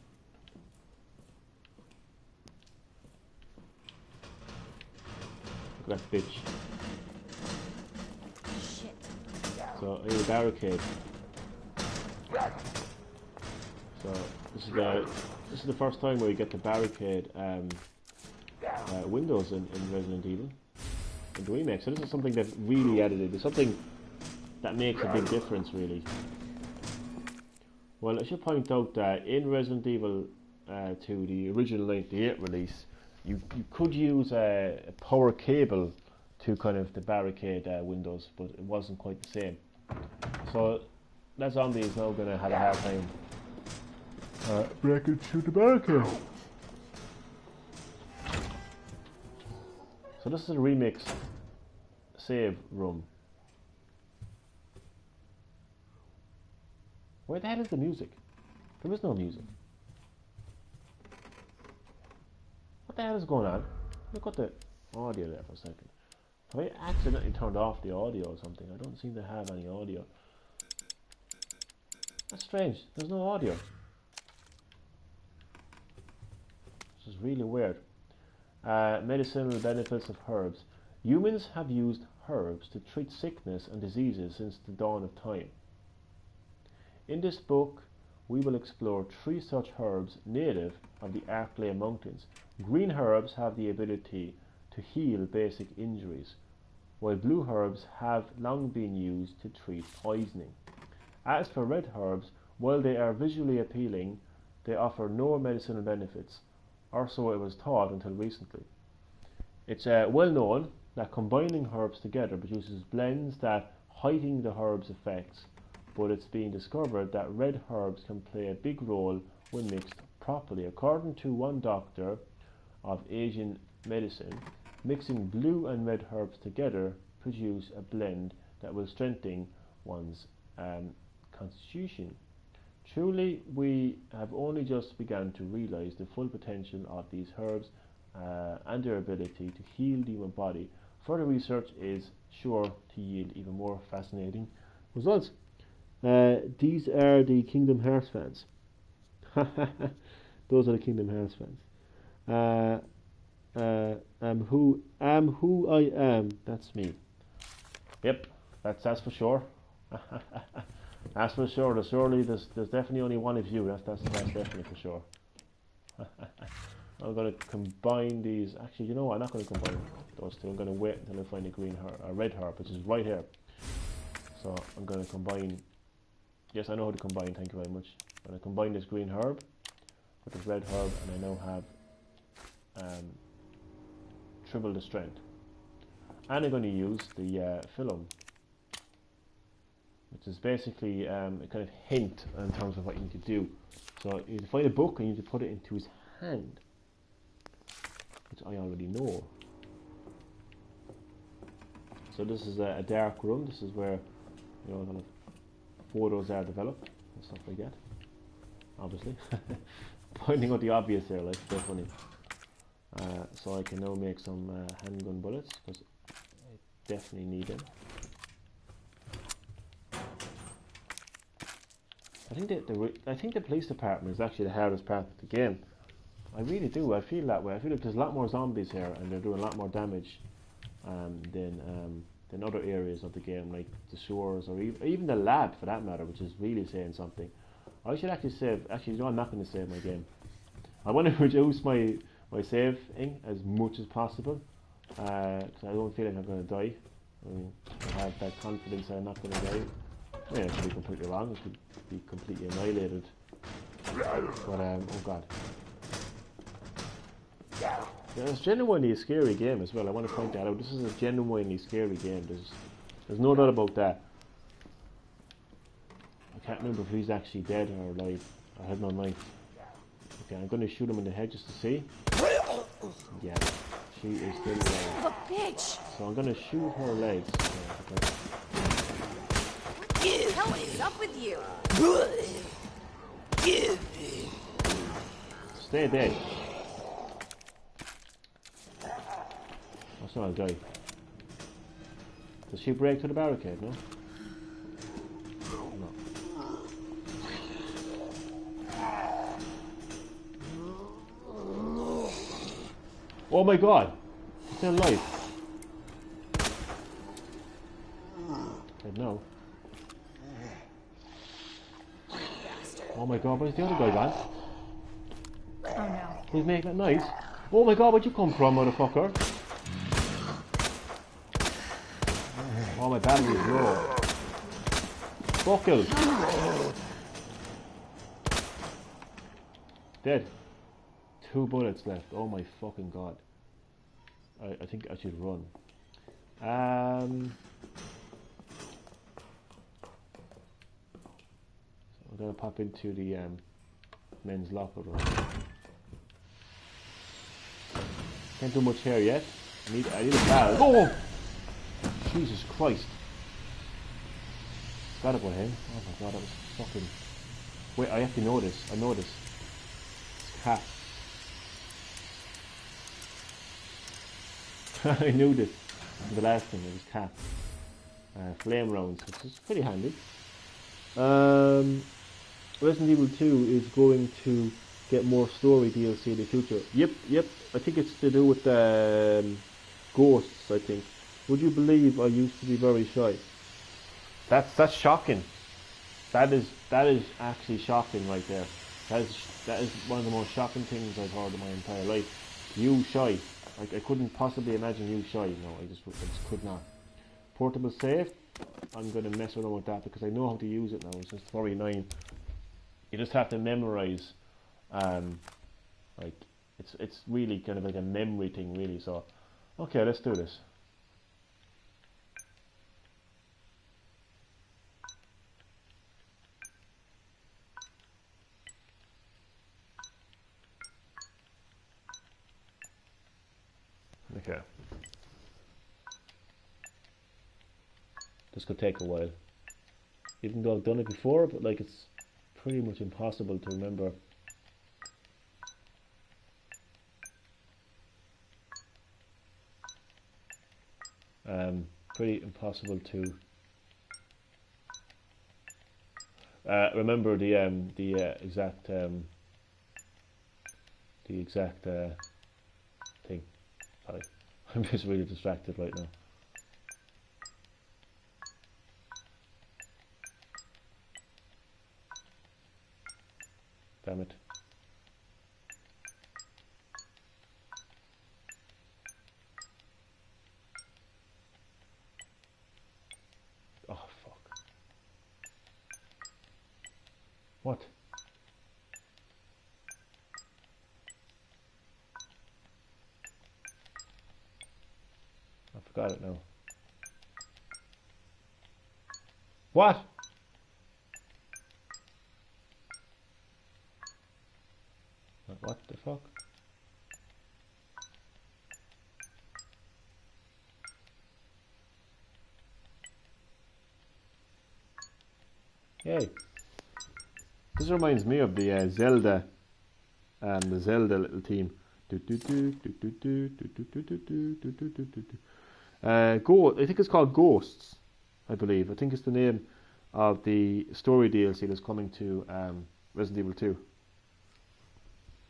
S1: Look at that bitch.
S5: Shit.
S1: So I need a barricade. So this is the first time where you get to barricade windows in Resident Evil in the remake. So this is something they've really edited. It's something that makes a big difference, really. Well, I should point out that in Resident Evil 2, the original 98 release, you could use a power cable to kind of to barricade windows, but it wasn't quite the same. So that zombie is now going to have a hard time breaking through the barricade. So this is a remix save room. Where the hell is the music? There is no music. What the hell is going on? Look at the audio there for a second. Have I accidentally turned off the audio or something? I don't seem to have any audio. That's strange. There's no audio. This is really weird. Medicinal benefits of herbs. Humans have used herbs to treat sickness and diseases since the dawn of time. In this book, we will explore 3 such herbs native of the Arklay Mountains. Green herbs have the ability to heal basic injuries, while blue herbs have long been used to treat poisoning. As for red herbs, while they are visually appealing, they offer no medicinal benefits, or so it was thought until recently. It's well known that combining herbs together produces blends that heighten the herb's effects, but it's been discovered that red herbs can play a big role when mixed properly. According to one doctor of Asian medicine, mixing blue and red herbs together produce a blend that will strengthen one's constitution. Truly, we have only just begun to realize the full potential of these herbs and their ability to heal the human body. Further research is sure to yield even more fascinating results. These are the Kingdom Hearts fans. Those are the Kingdom Hearts fans. Am who I am. That's me. Yep, that's for sure. That's for sure. There's definitely only one of you. That's definitely for sure. I'm going to combine these. Actually, you know what? I'm not going to combine those two. I'm going to wait until I find a red herb, which is right here. So I'm going to combine, yes I know how to combine, thank you very much. I'm going to combine this green herb with this red herb, and I now have triple the strength. And I'm going to use the film, which is basically a kind of hint in terms of what you need to do. So you need to find a book and you need to put it into his hand, which I already know. So this is a dark room. This is where, you know, kind of photos are developed and stuff like that. Obviously, pointing out the obvious here, like, so funny. So I can now make some handgun bullets because I definitely need them. I think the police department is actually the hardest part of the game. I really do. I feel that way. I feel like there's a lot more zombies here, and they're doing a lot more damage than other areas of the game, like the sewers or even the lab, for that matter, which is really saying something. I should actually save. Actually, no, I'm not going to save my game. I want to reduce my saving as much as possible, because I don't feel like I'm going to die. I mean, I have that confidence that I'm not going to die. I mean, I could be completely wrong. It could be completely annihilated. But oh god. Yeah, it's genuinely a scary game as well. I want to point that out. This is a genuinely scary game. There's no doubt about that. I can't remember if he's actually dead or alive. I have no mind. Okay, I'm going to shoot him in the head just to see. Yeah, she is still alive.
S5: Son of a bitch!
S1: So I'm going to shoot her legs.
S5: What the hell is up with you?
S1: Stay dead. That's not a guy. Does she break to the barricade, no? No. Oh my god! She's still alive. No. Oh my god, where's the other guy gone?
S5: Oh no.
S1: He's making it nice. Oh my god, where'd you come from, motherfucker? Oh, my battery is low. Fuck you. Dead. 2 bullets left. Oh my fucking god. I think I should run. I'm gonna pop into the men's locker room. Can't do much here yet. I need a bag. Oh! Jesus Christ. Got it by him. Oh my god, that was fucking... Wait, I have to know this. I know this. It's cat. I knew this. The last thing, it was cat. Flame rounds, which is pretty handy. Resident Evil 2 is going to get more story DLC in the future. Yep. I think it's to do with ghosts, I think. Would you believe I used to be very shy? That's shocking. That is actually shocking right there. That is one of the most shocking things I've heard in my entire life. You shy. Like, I couldn't possibly imagine you shy. No, I just could not. Portable save. I'm going to mess around with that because I know how to use it now. It's just very annoying. You just have to memorize. Like, it's really kind of like a memory thing, really. So, okay, let's do this. Okay. This could take a while. Even though I've done it before, but like it's pretty much impossible to remember. Pretty impossible to remember the exact thing. Sorry, I'm just really distracted right now. Damn it. Oh fuck. What? I forgot it now. What? What the fuck? Yay. This reminds me of the Zelda and the Zelda little theme. I think it's called Ghosts, I believe. I think it's the name of the story DLC that's coming to Resident Evil 2.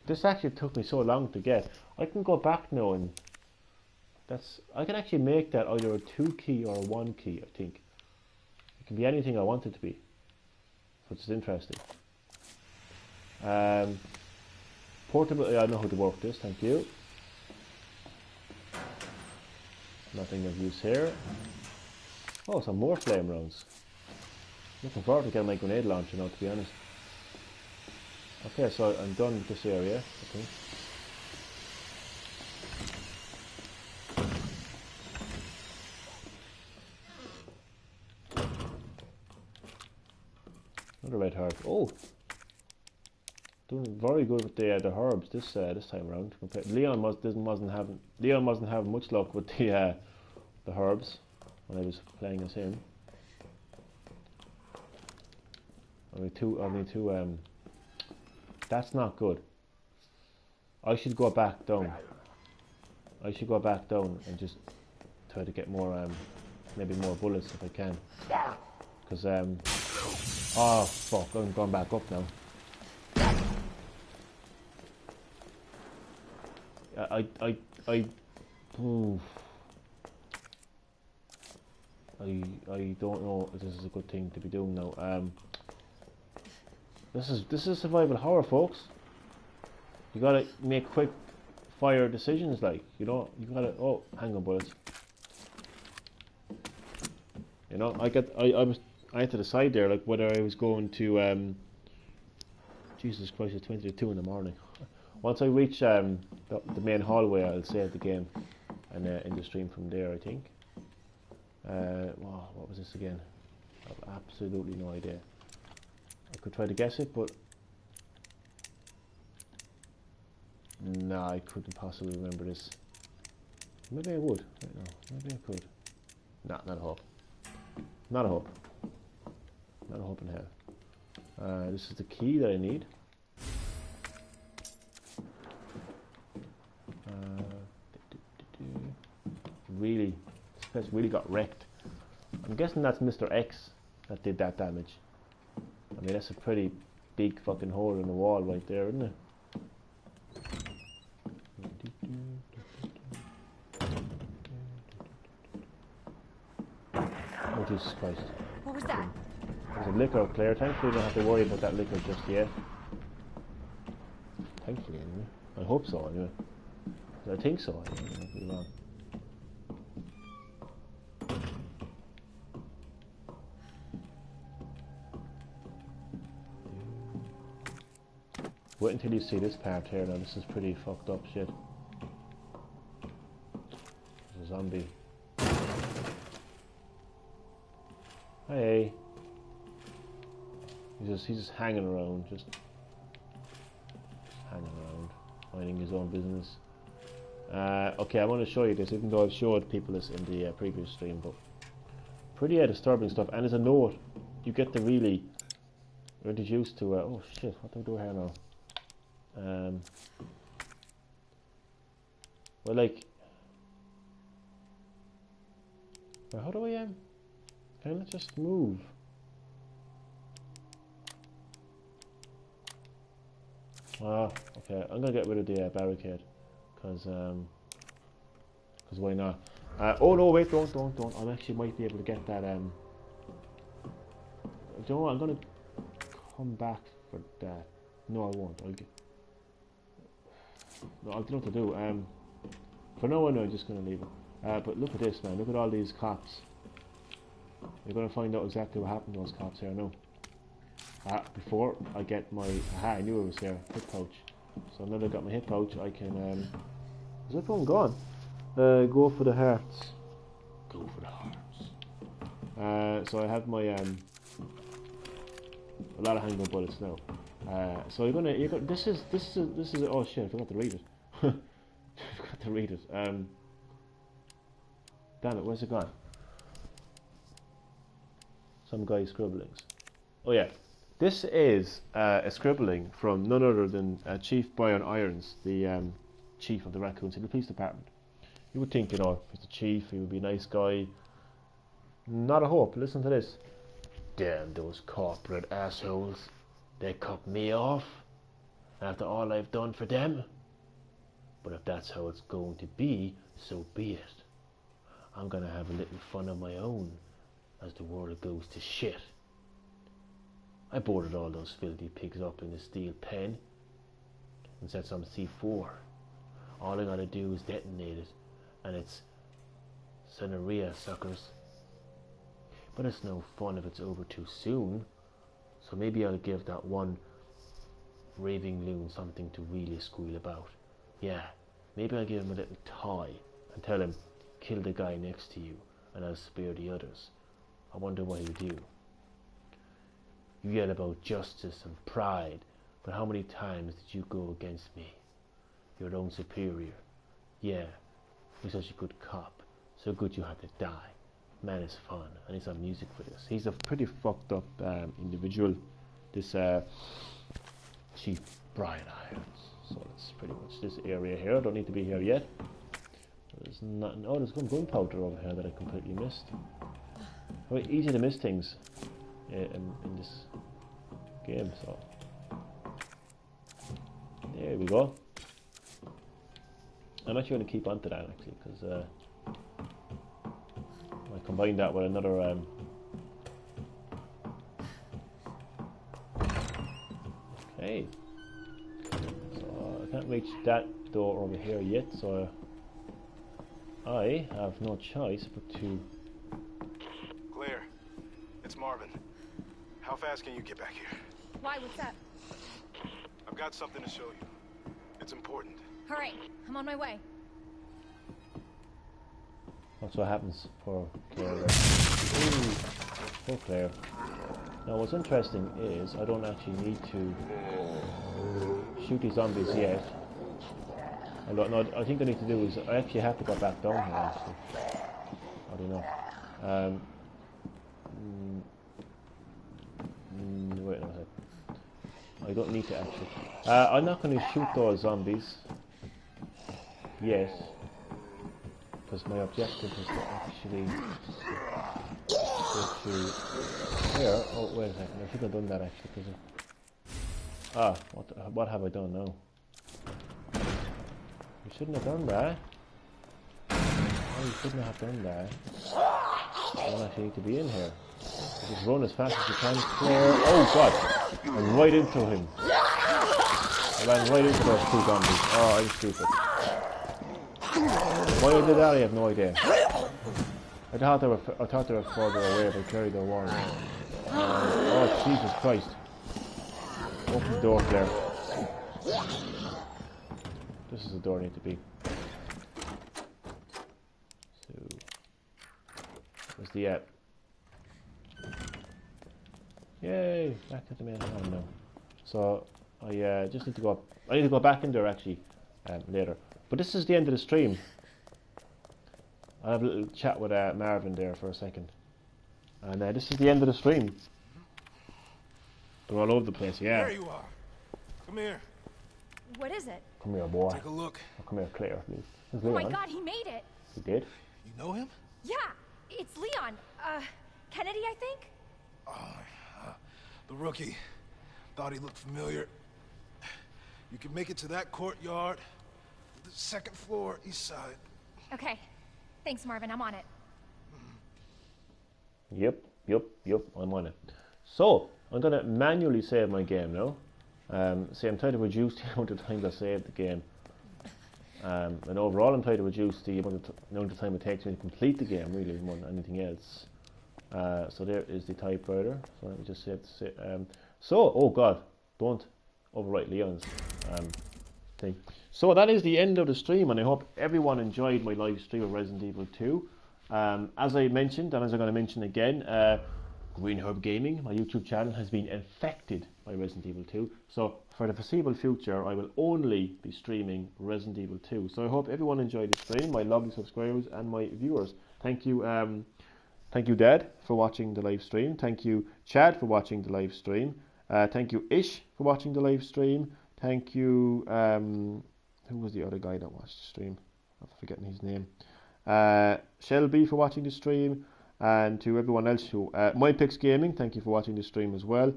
S1: This actually took me so long to get. I can go back now and I can actually make that either a 2 key or a 1 key, I think. It can be anything I want it to be, which is interesting. Portable, I know how to work this, thank you. Nothing of use here. Oh, some more flame rounds. Looking forward to getting my grenade launcher now, to be honest. Okay, so I'm done with this area, I think. Another red herb. Oh, doing very good with the herbs this time around. Leon wasn't having much luck with the herbs when I was playing as him. Only two. That's not good. I should go back down. And just try to get more, maybe more bullets if I can. Because oh fuck! I'm going back up now. I don't know if this is a good thing to be doing now. This is survival horror, folks. You gotta make quick fire decisions, like, you know. You gotta, oh, hang on, bullets. You know, I had to decide there, like, whether I was going to Jesus Christ, it's 20 to 2 in the morning. Once I reach the main hallway, I'll save the game and end the stream from there, I think. Wow, what was this again? I have absolutely no idea. I could try to guess it, but no, I couldn't possibly remember this. Maybe I would. Right now. Maybe I could. Nah, not a hope. Not a hope. Not a hope in hell. This is the key that I need. Really, this place really got wrecked. I'm guessing that's Mr. X that did that damage. I mean, that's a pretty big fucking hole in the wall right there, isn't it? Oh, Jesus Christ.
S5: What was that?
S1: There's a liquor up there. Thankfully, I don't have to worry about that liquor just yet. Thankfully, anyway. I hope so, anyway. I think so, I might be wrong. Wait until you see this part here now. This is pretty fucked up shit. There's a zombie. Hey. He's just hanging around, just hanging around, minding his own business. Okay, I want to show you this, even though I've showed people this in the previous stream, but pretty disturbing stuff. And as a note, you get to really introduced to oh shit, what do I do here now? Well, like, well, how do I can I just move? Ah, okay, I'm gonna get rid of the barricade, cause why not? Oh no, wait, don't. I actually might be able to get that. You know what? I'm gonna come back for that. No, I won't. No, I don't know what to do. For now, I'm just gonna leave it. But look at this, man. Look at all these cops. You're gonna find out exactly what happened to those cops here now. before I get my... Aha, I knew it was here. Hip pouch. So now that I've got my hip pouch, I can... is that phone gone? Go for the hearts. Go for the hearts. So I have my... a lot of handgun bullets now. So you're gonna... This is... Oh shit, I forgot to read it. Forgot to read it. Damn it, where's it gone? Some guy scribblings. Oh yeah, this is a scribbling from none other than Chief Brian Irons, the chief of the Raccoon City Police Department. You would think, you know, if he's the chief, he would be a nice guy. Not a hope. Listen to this. Damn those corporate assholes. They cut me off after all I've done for them. But if that's how it's going to be, so be it. I'm gonna have a little fun of my own as the world goes to shit. I boarded all those filthy pigs up in a steel pen and set some C4. All I gotta do is detonate it, and it's Sonoria, suckers. But it's no fun if it's over too soon, so maybe I'll give that one raving loon something to really squeal about. Yeah, maybe I'll give him a little toy and tell him, kill the guy next to you, and I'll spare the others. I wonder what he'll do. You yell about justice and pride, but how many times did you go against me? Your own superior. Yeah, you're such a good cop. So good you had to die. Man is fun, and he's on music for this. He's a pretty fucked up individual, this Chief Brian Irons. So that's pretty much this area here. I don't need to be here yet. There's nothing. Oh, there's gunpowder over here that I completely missed. Oh, easy to miss things in this game. So there we go. I'm actually going to keep on to that actually, because I combine that with another. Okay. So I can't reach that door over here yet, so I have no choice but to...
S7: Claire, it's Marvin. How fast can you get back here?
S5: Why? What's up?
S7: I've got something to show you. It's important.
S5: All right, I'm on my way.
S1: That's what happens for Claire. Ooh, poor Claire. Now what's interesting is I don't actually need to shoot these zombies yet. I think I need to do is I actually have to go back down here actually. I don't know. Wait a minute. I don't need to actually. I'm not going to shoot those zombies. Yes. Because my objective is to actually go to here. Oh, wait a second. I should have done that actually. Because what have I done now? You shouldn't have done that. Oh, you shouldn't have done that. I don't actually need to be in here. Just run as fast as you can, Claire. Oh god! I'm right into him. I ran right into those two zombies. Oh, I'm stupid. Why I did that, I have no idea. I thought they were further away, but carried their warning. Oh, Jesus Christ. Open the door, Claire. This is the door I need to be. So, where's the app? Yay! Back at the main hall now. So, I just need to go up. I need to go back in there actually later. But this is the end of the stream. I'll have a little chat with Marvin there for a second. And this is the end of the stream. They're all over the place, yeah.
S7: There you are. Come here.
S5: What is it?
S1: Come here, boy.
S7: Take a look.
S1: Oh, come here, Claire, please.
S5: Oh my god, he made it!
S1: He did?
S7: You know him?
S5: Yeah, it's Leon. Kennedy, I think?
S7: The rookie. Thought he looked familiar. You can make it to that courtyard. The second floor, east side.
S5: Okay. Thanks, Marvin. I'm on it.
S1: Yep, I'm on it. So, I'm going to manually save my game now. See, I'm trying to reduce the amount of time I save the game. And overall, I'm trying to reduce the amount of time it takes me to complete the game, really, more than anything else. So there is the typewriter. So let me just save So, oh God, don't overwrite Leon's thing. So that is the end of the stream, and I hope everyone enjoyed my live stream of Resident Evil 2. As I mentioned, and as I'm going to mention again, Green Herb Gaming, my YouTube channel, has been infected by Resident Evil 2. So for the foreseeable future, I will only be streaming Resident Evil 2. So I hope everyone enjoyed the stream, my lovely subscribers and my viewers. Thank you, Dad, for watching the live stream. Thank you, Chad, for watching the live stream. Thank you, Ish, for watching the live stream. Thank you, who was the other guy that watched the stream? I'm forgetting his name. Shelby, for watching the stream. And to everyone else who, MyPix Gaming, thank you for watching the stream as well.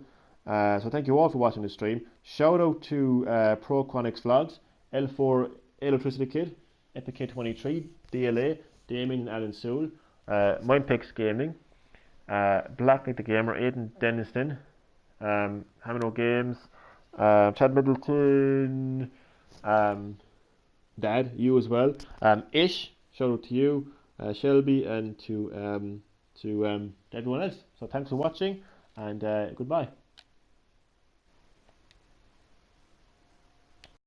S1: So thank you all for watching the stream. Shout out to ProChronicsVlogz, L4 Electricity Kid, Epic K23, DLA, Damien and Alan Sewell, MyPix Gaming, Black Knight the Gamer, Aidan Denniston, Hamino Games, Chad Middleton, Dad, you as well, Ish, shout out to you, Shelby, and to everyone else. So thanks for watching, and goodbye.